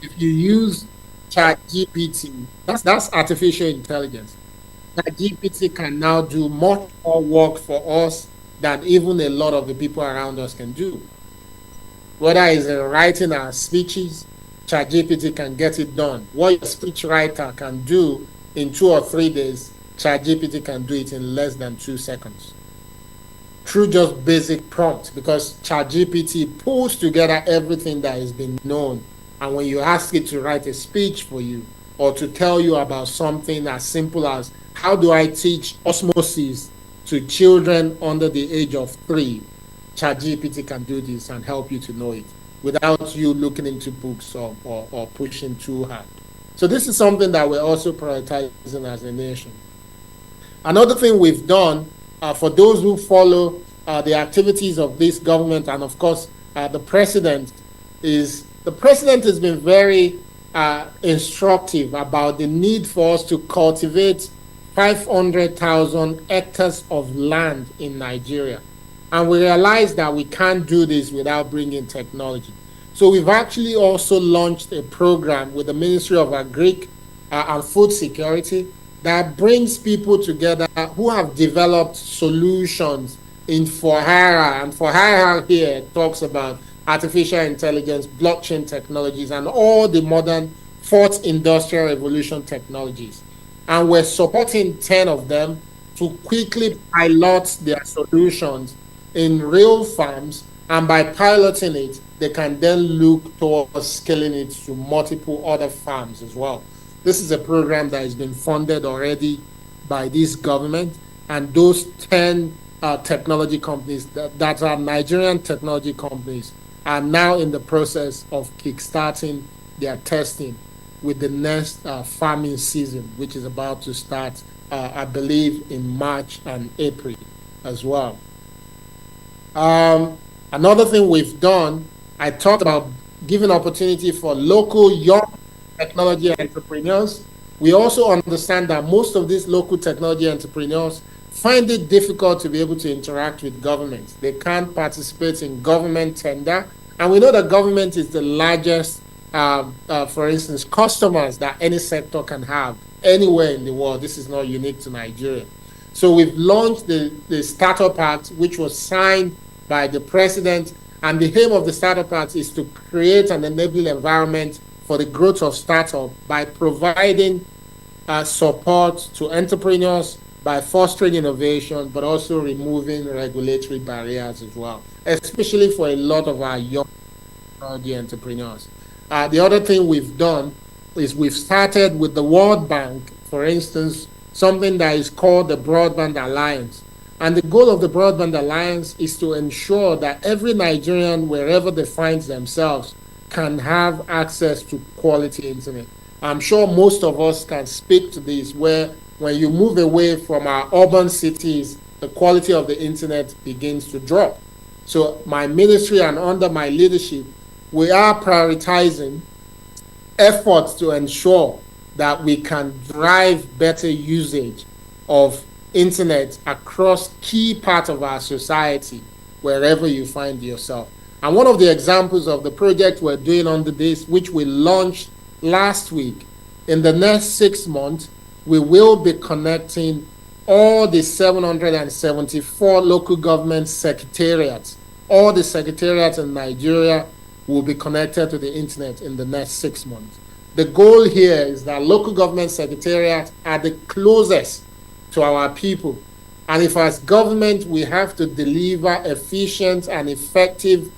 If you use ChatGPT, that's artificial intelligence. ChatGPT can now do much more work for us than even a lot of the people around us can do. Whether it's in writing our speeches, ChatGPT can get it done. What your speechwriter can do in 2 or 3 days, ChatGPT can do it in less than 2 seconds through just basic prompts, because ChatGPT pulls together everything that has been known. And when you ask it to write a speech for you or to tell you about something as simple as how do I teach osmosis to children under the age of 3, ChatGPT can do this and help you to know it without you looking into books or pushing too hard. So this is something that we're also prioritizing as a nation. Another thing we've done, for those who follow the activities of this government, and of course the president, is the president has been very instructive about the need for us to cultivate 500,000 hectares of land in Nigeria. And we realize that we can't do this without bringing technology. So we've actually also launched a program with the Ministry of Agric and Food Security that brings people together who have developed solutions in Forhara. And Forhara here talks about artificial intelligence, blockchain technologies, and all the modern fourth industrial revolution technologies. And we're supporting 10 of them to quickly pilot their solutions in real farms. And by piloting it, they can then look towards scaling it to multiple other farms as well. This is a program that has been funded already by this government, and those 10 technology companies that are Nigerian technology companies are now in the process of kickstarting their testing with the next farming season, which is about to start, I believe, in March and April as well. Another thing we've done, I talked about giving opportunity for local young technology entrepreneurs. We also understand that most of these local technology entrepreneurs find it difficult to be able to interact with government. They can't participate in government tender. And we know that government is the largest, for instance, customers that any sector can have anywhere in the world. This is not unique to Nigeria. So we've launched the Startup Act, which was signed by the president. And the aim of the Startup Act is to create an enabling environment for the growth of startup by providing support to entrepreneurs, by fostering innovation, but also removing regulatory barriers as well, especially for a lot of our young technology entrepreneurs. The other thing we've done is we've started with the World Bank, for instance, something that is called the Broadband Alliance. And the goal of the Broadband Alliance is to ensure that every Nigerian, wherever they find themselves, can have access to quality internet. I'm sure most of us can speak to this, where when you move away from our urban cities, the quality of the internet begins to drop. So my ministry and under my leadership, we are prioritizing efforts to ensure that we can drive better usage of internet across key parts of our society, wherever you find yourself. And one of the examples of the project we're doing under this, which we launched last week, in the next 6 months, we will be connecting all the 774 local government secretariats. All the secretariats in Nigeria will be connected to the internet in the next 6 months. The goal here is that local government secretariats are the closest to our people. And if as government we have to deliver efficient and effective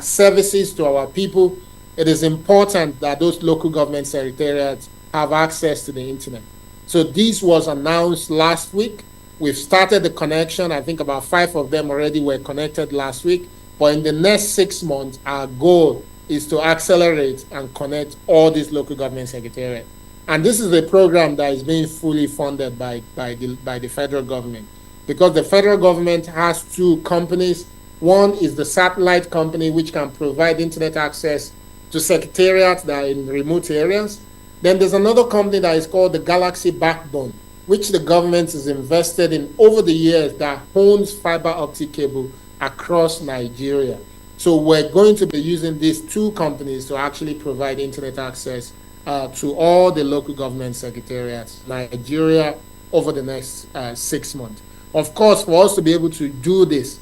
services to our people, it is important that those local government secretariats have access to the internet. So this was announced last week. We've started the connection. I think about 5 of them already were connected last week. But in the next 6 months, our goal is to accelerate and connect all these local government secretariats. And this is a program that is being fully funded by the federal government, because the federal government has 2 companies. One is the satellite company, which can provide internet access to secretariats that are in remote areas. Then there's another company that is called the Galaxy Backbone, which the government has invested in over the years, that owns fiber optic cable across Nigeria. So we're going to be using these 2 companies to actually provide internet access to all the local government secretariats, Nigeria, over the next 6 months. Of course, for us to be able to do this,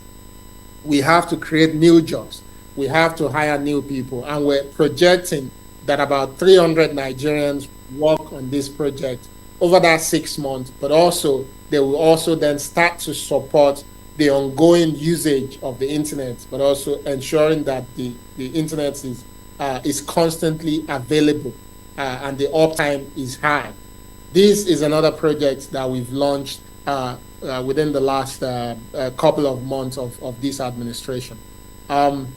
we have to create new jobs. We have to hire new people. And we're projecting that about 300 Nigerians work on this project over that 6 months, but also they will also then start to support the ongoing usage of the internet, but also ensuring that the internet is constantly available and the uptime is high. This is another project that we've launched within the last couple of months of this administration. Um,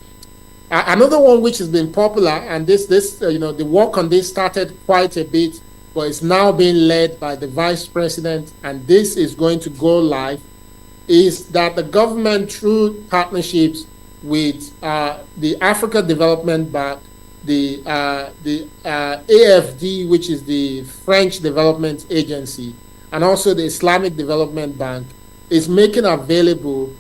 Another one which has been popular, and the work on this started quite a bit, but it's now being led by the vice president, and this is going to go live, is that the government, through partnerships with the Africa Development Bank, the AFD, which is the French Development Agency, and also the Islamic Development Bank, is making available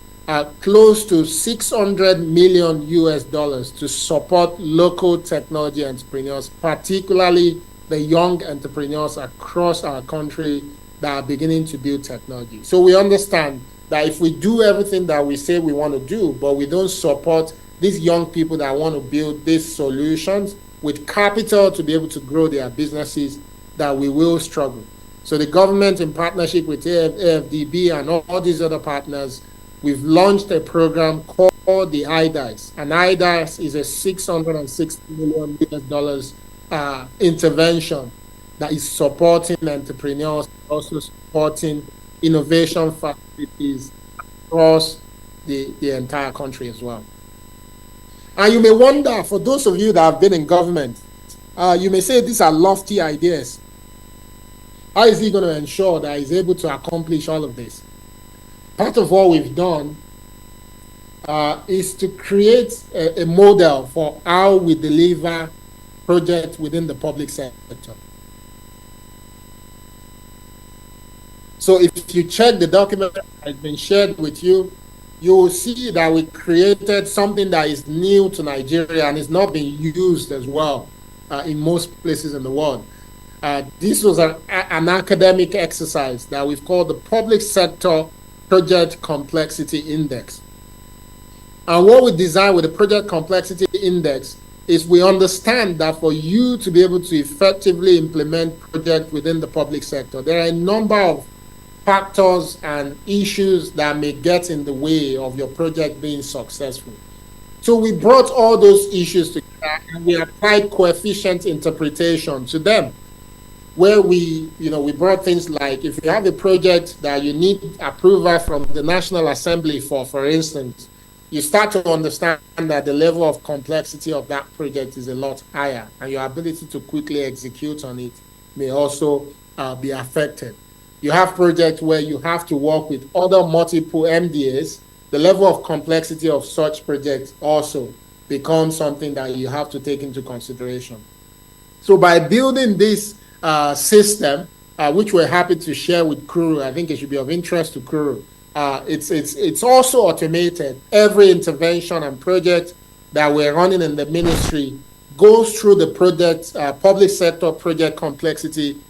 close to 600 million US dollars to support local technology entrepreneurs, particularly the young entrepreneurs across our country that are beginning to build technology. So we understand that if we do everything that we say we want to do, but we don't support these young people that want to build these solutions with capital to be able to grow their businesses, that we will struggle. So the government, in partnership with AFDB and all these other partners, we've launched a program called the IDICE. And IDICE is a $660 million US dollars intervention that is supporting entrepreneurs, also supporting innovation facilities across the entire country as well. And you may wonder, for those of you that have been in government, you may say these are lofty ideas. How is he going to ensure that he's able to accomplish all of this? Part of what we've done is to create a model for how we deliver projects within the public sector. So if you check the document that has been shared with you, you will see that we created something that is new to Nigeria and is not being used as well in most places in the world. This was an academic exercise that we've called the Public Sector Project Complexity Index. And what we designed with the Project Complexity Index is we understand that for you to be able to effectively implement projects within the public sector, there are a number of factors and issues that may get in the way of your project being successful. So we brought all those issues together and we applied coefficient interpretation to them, where we brought things like, if you have a project that you need approval from the National Assembly for instance, you start to understand that the level of complexity of that project is a lot higher, and your ability to quickly execute on it may also be affected. You have projects where you have to work with other multiple MDAs. The level of complexity of such projects also becomes something that you have to take into consideration. So by building this system, which we're happy to share with Kuru, I think it should be of interest to Kuru. It's also automated. Every intervention and project that we're running in the ministry goes through the project public sector project complexity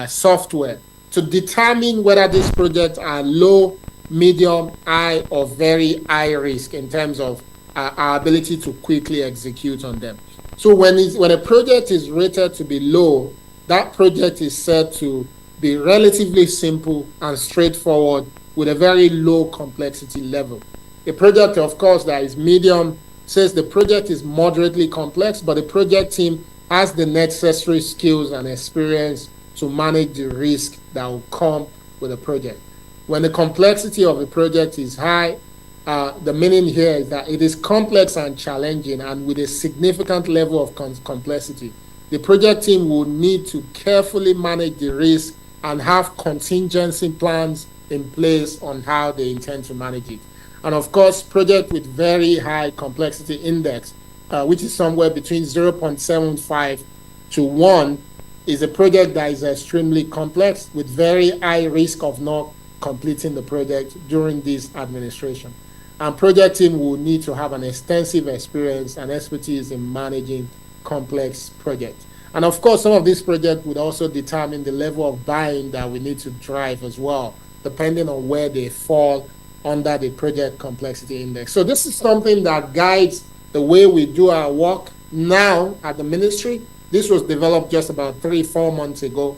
software to determine whether these projects are low, medium, high, or very high risk in terms of our ability to quickly execute on them. So when a project is rated to be low, that project is said to be relatively simple and straightforward with a very low complexity level. A project, of course, that is medium says the project is moderately complex, but the project team has the necessary skills and experience to manage the risk that will come with a project. When the complexity of a project is high, the meaning here is that it is complex and challenging, and with a significant level of complexity. The project team will need to carefully manage the risk and have contingency plans in place on how they intend to manage it. And of course, project with very high complexity index, which is somewhere between 0.75 to 1, is a project that is extremely complex with very high risk of not completing the project during this administration. And project team will need to have an extensive experience and expertise in managing complex projects. And of course, some of these projects would also determine the level of buying that we need to drive as well, depending on where they fall under the project complexity index. So this is something that guides the way we do our work now at the ministry. This was developed just about 3-4 months ago.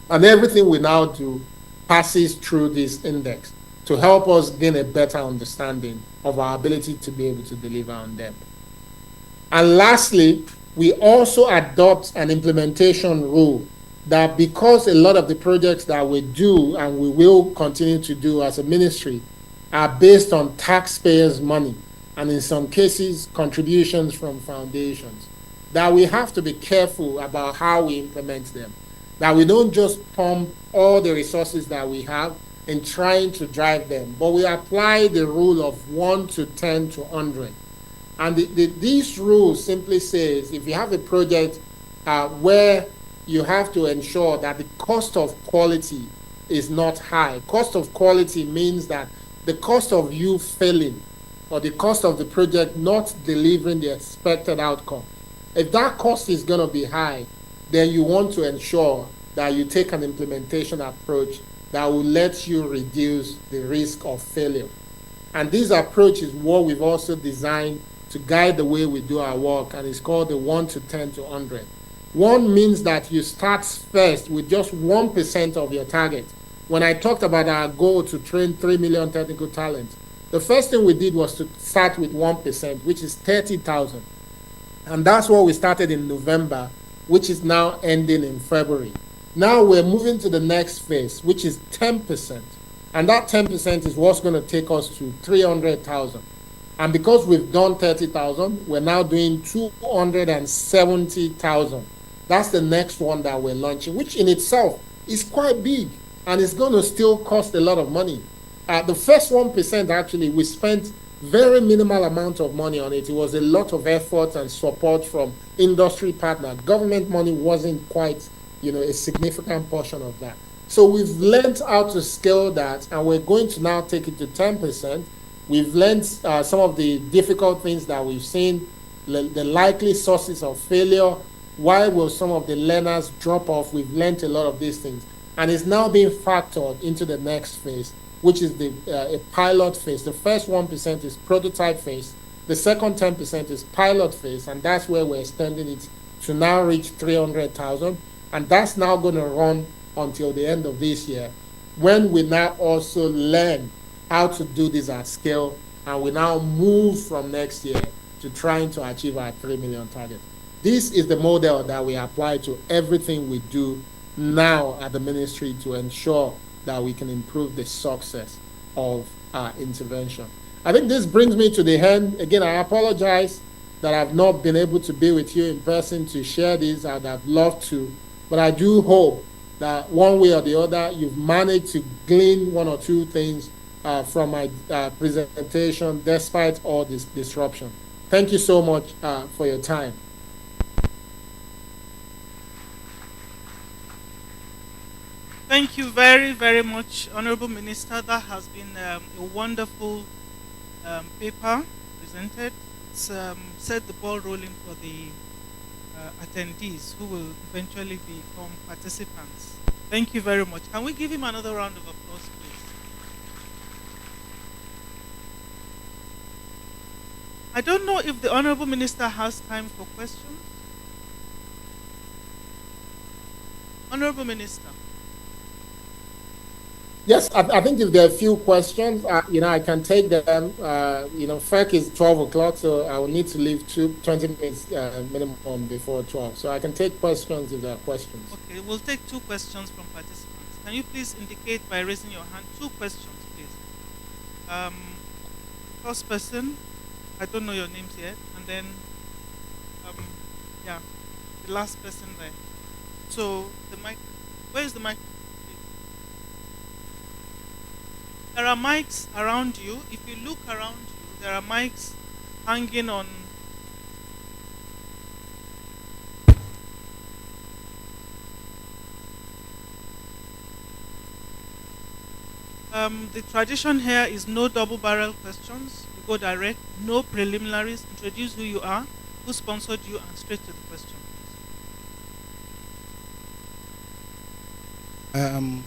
And everything we now do passes through this index to help us gain a better understanding of our ability to be able to deliver on them. And lastly, we also adopt an implementation rule that because a lot of the projects that we do and we will continue to do as a ministry are based on taxpayers' money, and in some cases, contributions from foundations, that we have to be careful about how we implement them. That we don't just pump all the resources that we have in trying to drive them, but we apply the rule of 1 to 10 to 100. And these rules simply says if you have a project where you have to ensure that the cost of quality is not high. Cost of quality means that the cost of you failing or the cost of the project not delivering the expected outcome, if that cost is going to be high, then you want to ensure that you take an implementation approach that will let you reduce the risk of failure. And this approach is what we've also designed to guide the way we do our work, and it's called the 1 to 10 to 100. 1 means that you start first with just 1% of your target. When I talked about our goal to train 3 million technical talents, the first thing we did was to start with 1%, which is 30,000. And that's what we started in November, which is now ending in February. Now we're moving to the next phase, which is 10%. And that 10% is what's going to take us to 300,000. And because we've done 30,000, we're now doing 270,000. That's the next one that we're launching, which in itself is quite big and it's going to still cost a lot of money. The first 1%, actually, we spent very minimal amount of money on it. It was a lot of effort and support from industry partners. Government money wasn't quite, a significant portion of that. So we've learned how to scale that, and we're going to now take it to 10%. We've learned some of the difficult things that we've seen, the likely sources of failure. Why will some of the learners drop off? We've learned a lot of these things. And it's now being factored into the next phase, which is a pilot phase. The first 1% is prototype phase. The second 10% is pilot phase, and that's where we're extending it to now reach 300,000. And that's now going to run until the end of this year, when we now also learn how to do this at scale, and we now move from next year to trying to achieve our 3 million target. This is the model that we apply to everything we do now at the ministry to ensure that we can improve the success of our intervention. I think this brings me to the end. Again, I apologize that I've not been able to be with you in person to share this. I'd have loved to, but I do hope that one way or the other, you've managed to glean 1 or 2 things from my presentation, despite all this disruption. Thank you so much for your time. Thank you very, very much, Honorable Minister. That has been a wonderful paper presented. It's set the ball rolling for the attendees who will eventually become participants. Thank you very much. Can we give him another round of applause, please? I don't know if the Honorable Minister has time for questions. Honorable Minister. Yes, I think if there are a few questions, I can take them. FEC is 12 o'clock, so I will need to leave 20 minutes minimum before 12. So I can take questions if there are questions. Okay, we'll take 2 questions from participants. Can you please indicate by raising your hand? 2 questions, please. First person, I don't know your names yet, and then, the last person there. So the mic, where is the mic? There are mics around you. If you look around you, there are mics hanging on. The tradition here is no double barrel questions. You go direct, no preliminaries. Introduce who you are, who sponsored you, and straight to the question. Um,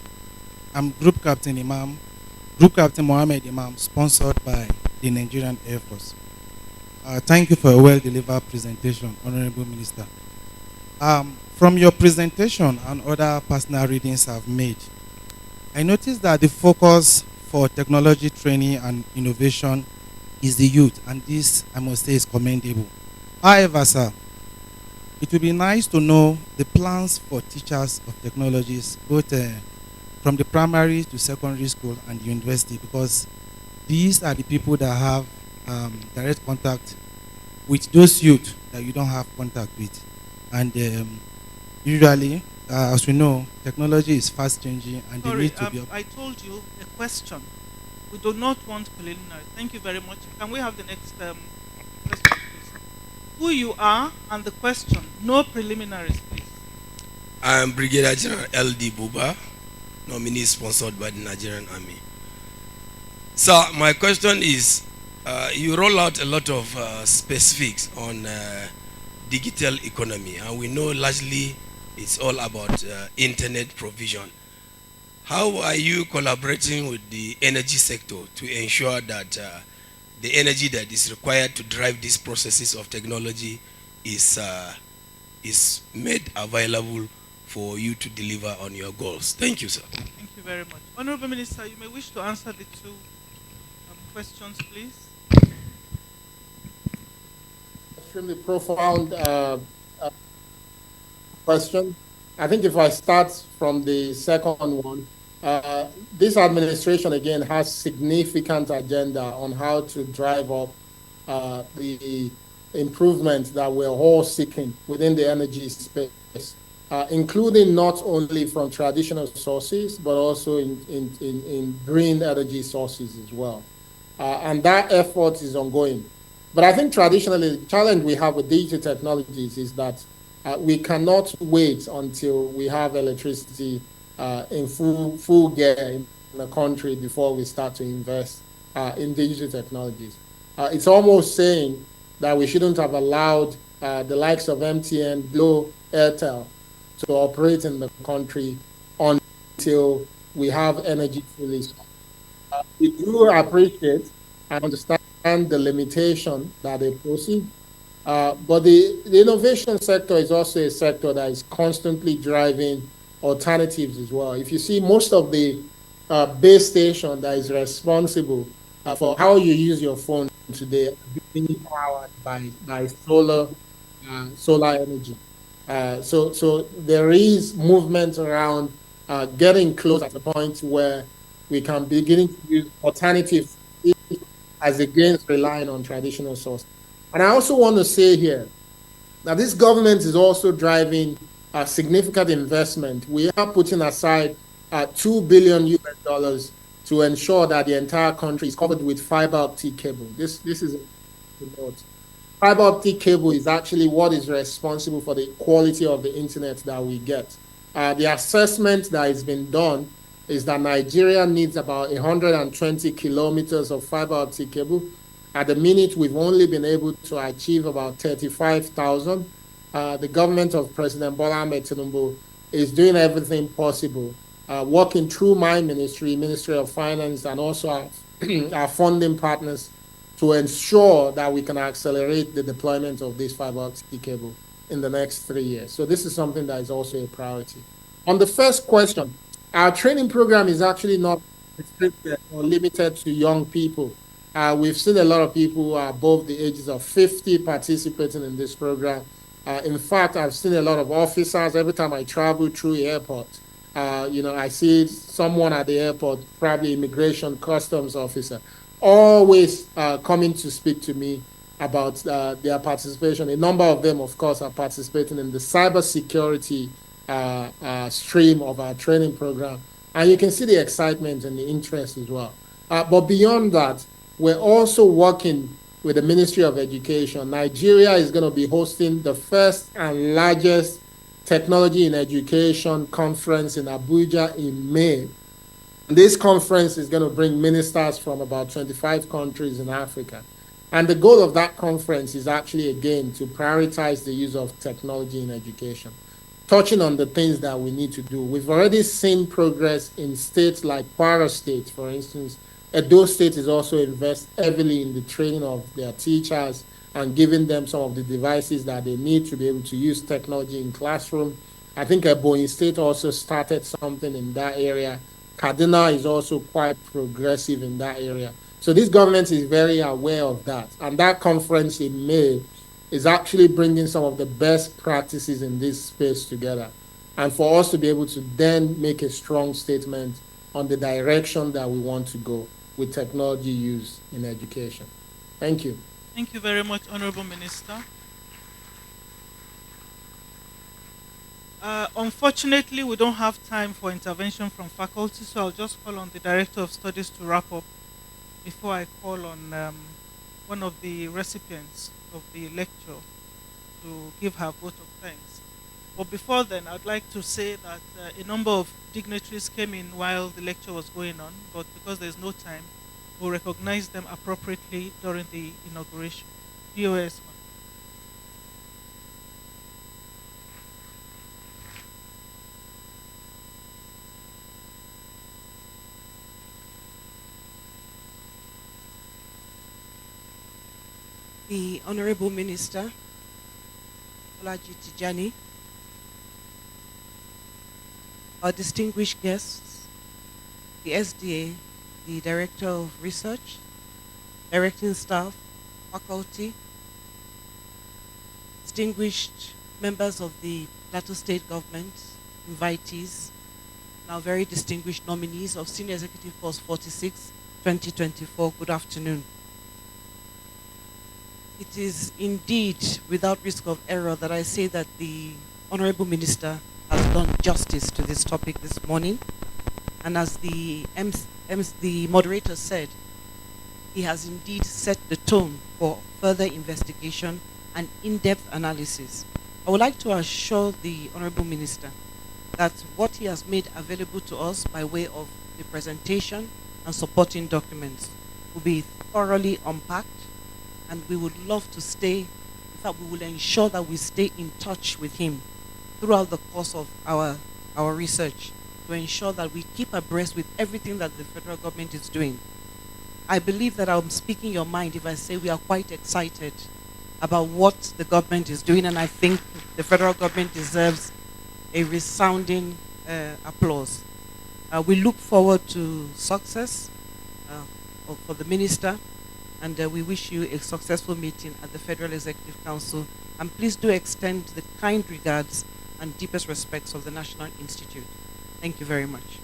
I'm Group Captain Mohammed Imam, sponsored by the Nigerian Air Force. Thank you for a well-delivered presentation, Honorable Minister. From your presentation and other personal readings I've made, I noticed that the focus for technology training and innovation is the youth, and this, I must say, is commendable. However, sir, it would be nice to know the plans for teachers of technologies, both from the primary to secondary school and the university, because these are the people that have direct contact with those youth that you don't have contact with. And usually, as we know, technology is fast changing and they Sorry, need to be I told you a question. We do not want preliminary. Thank you very much. Can we have the next question, please? Who you are and the question. No preliminaries, please. I'm Brigadier General L.D. Buba, nominee sponsored by the Nigerian Army. So my question is, you roll out a lot of specifics on digital economy, and we know largely it's all about internet provision. How are you collaborating with the energy sector to ensure that the energy that is required to drive these processes of technology is made available for you to deliver on your goals? Thank you, sir. Thank you very much. Honorable Minister, you may wish to answer the two questions, please. Extremely profound question. I think if I start from the second one, this administration again has significant agenda on how to drive up the improvements that we're all seeking within the energy space, including not only from traditional sources, but also in green energy sources as well. And that effort is ongoing. But I think traditionally, the challenge we have with digital technologies is that we cannot wait until we have electricity in full gear in the country before we start to invest in digital technologies. It's almost saying that we shouldn't have allowed the likes of MTN, Glo, Airtel to operate in the country until we have energy fully. We do appreciate and understand the limitation that they proceed, but the innovation sector is also a sector that is constantly driving alternatives as well. If you see most of the base station that is responsible for how you use your phone today being powered by solar energy. So there is movement around getting close at the point where we can begin to use alternative as against relying on traditional sources. And I also want to say here that this government is also driving a significant investment. We are putting aside $2 billion to ensure that the entire country is covered with fiber optic cable. This is a note. Fiber optic cable is actually what is responsible for the quality of the internet that we get. The assessment that has been done is that Nigeria needs about 120 kilometers of fiber optic cable. At the minute, we've only been able to achieve about 35,000. The government of President Bola Ahmed Tinubu is doing everything possible, working through my ministry, Ministry of Finance, and also our funding partners to ensure that we can accelerate the deployment of this fiber optic cable in the next 3 years. So this is something that is also a priority. On the first question, our training program is actually not restricted or limited to young people. We've seen a lot of people who are above the ages of 50 participating in this program. In fact, I've seen a lot of officers every time I travel through the airport. I see someone at the airport, probably immigration customs officer, always coming to speak to me about their participation. A number of them, of course, are participating in the cybersecurity stream of our training program. And you can see the excitement and the interest as well. But beyond that, we're also working with the Ministry of Education. Nigeria is going to be hosting the first and largest technology in education conference in Abuja in May. This conference is going to bring ministers from about 25 countries in Africa. And the goal of that conference is actually, again, to prioritize the use of technology in education. touching on the things that we need to do. We've already seen progress in states like Kwara State, for instance. Edo State is also invest heavily in the training of their teachers and giving them some of the devices that they need to be able to use technology in classroom. I think Ebonyi State also started something in that area. Kaduna is also quite progressive in that area. So this government is very aware of that. And that conference in May is actually bringing some of the best practices in this space together. And for us to be able to then make a strong statement on the direction that we want to go with technology use in education. Thank you. Thank you very much, Honorable Minister. Unfortunately, we don't have time for intervention from faculty, so I'll just call on the Director of Studies to wrap up before I call on one of the recipients of the lecture to give her vote of thanks. But before then, I'd like to say that a number of dignitaries came in while the lecture was going on, but because there's no time, we'll recognize them appropriately during the inauguration. DOS. The Honorable Minister, Olaji Tijani, our distinguished guests, the SDA, the Director of Research, directing staff, faculty, distinguished members of the Plateau State Government, invitees, now very distinguished nominees of Senior Executive Post 46, 2024, good afternoon. It is indeed without risk of error that I say that the Honorable Minister has done justice to this topic this morning. And as the moderator said, he has indeed set the tone for further investigation and in-depth analysis. I would like to assure the Honorable Minister that what he has made available to us by way of the presentation and supporting documents will be thoroughly unpacked, and we would love to stay, in fact, we will ensure that we stay in touch with him throughout the course of our research to ensure that we keep abreast with everything that the federal government is doing. I believe that I'm speaking your mind if I say we are quite excited about what the government is doing, and I think the federal government deserves a resounding applause. We look forward to success for the minister, and we wish you a successful meeting at the Federal Executive Council. And please do extend the kind regards and deepest respects of the National Institute. Thank you very much.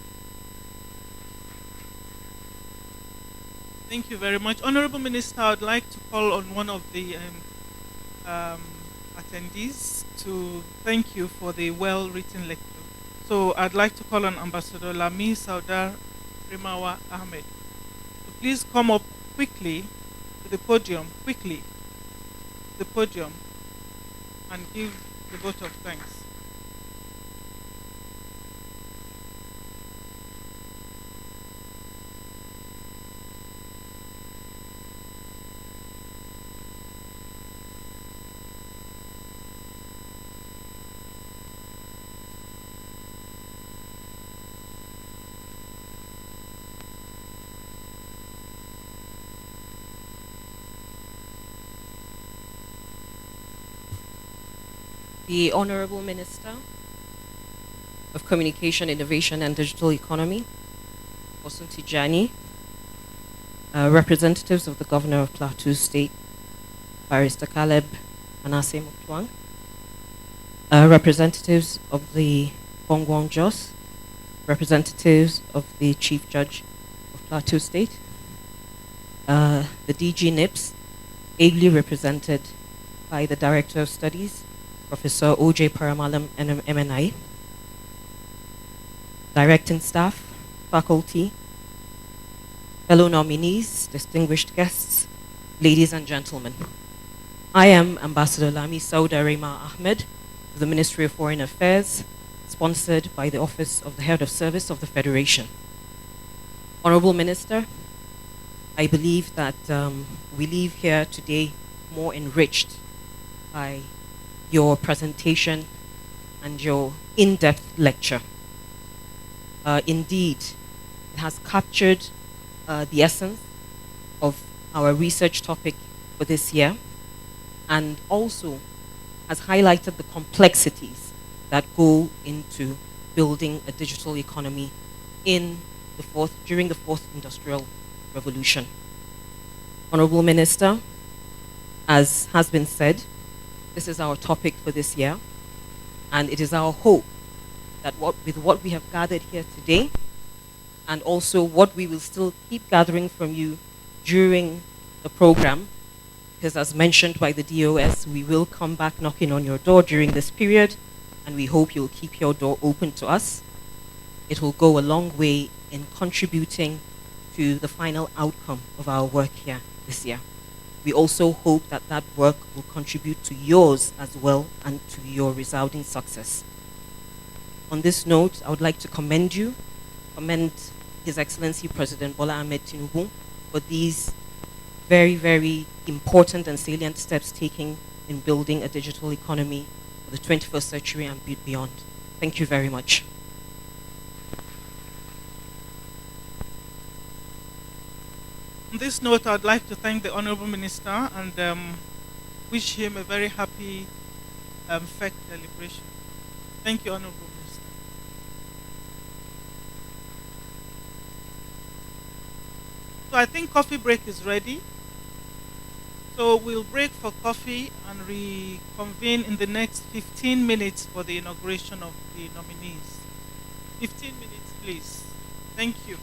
Thank you very much. Honorable Minister, I'd like to call on one of the attendees to thank you for the well-written lecture. So I'd like to call on Ambassador Lami Saudar Rimawa Ahmed. So please come up quickly to the podium, and give the vote of thanks. The Honorable Minister of Communication, Innovation and Digital Economy, Bosun Tijani, representatives of the Governor of Plateau State, Barrister Caleb Manasseh Muktwang, representatives of the Bongwang Jos, representatives of the Chief Judge of Plateau State, the DG NIPS, ably represented by the Director of Studies, Professor O.J. Paramalam, MNI, directing staff, faculty, fellow nominees, distinguished guests, ladies and gentlemen. I am Ambassador Lami Sauda Rema Ahmed of the Ministry of Foreign Affairs, sponsored by the Office of the Head of Service of the Federation. Honorable Minister, I believe that we leave here today more enriched by your presentation and your in-depth lecture. Indeed, it has captured the essence of our research topic for this year, and also has highlighted the complexities that go into building a digital economy during the fourth industrial revolution. Honorable Minister, as has been said, this is our topic for this year, and it is our hope that with what we have gathered here today, and also what we will still keep gathering from you during the program, because as mentioned by the DOS, we will come back knocking on your door during this period, and we hope you'll keep your door open to us. It will go a long way in contributing to the final outcome of our work here this year. We also hope that that work will contribute to yours as well and to your resounding success. On this note, I would like to commend His Excellency President Bola Ahmed Tinubu for these very, very important and salient steps taken in building a digital economy for the 21st century and beyond. Thank you very much. On this note, I'd like to thank the Honorable Minister and wish him a very happy FEC celebration. Thank you, Honorable Minister. So I think coffee break is ready. So we'll break for coffee and reconvene in the next 15 minutes for the inauguration of the nominees. 15 minutes, please. Thank you.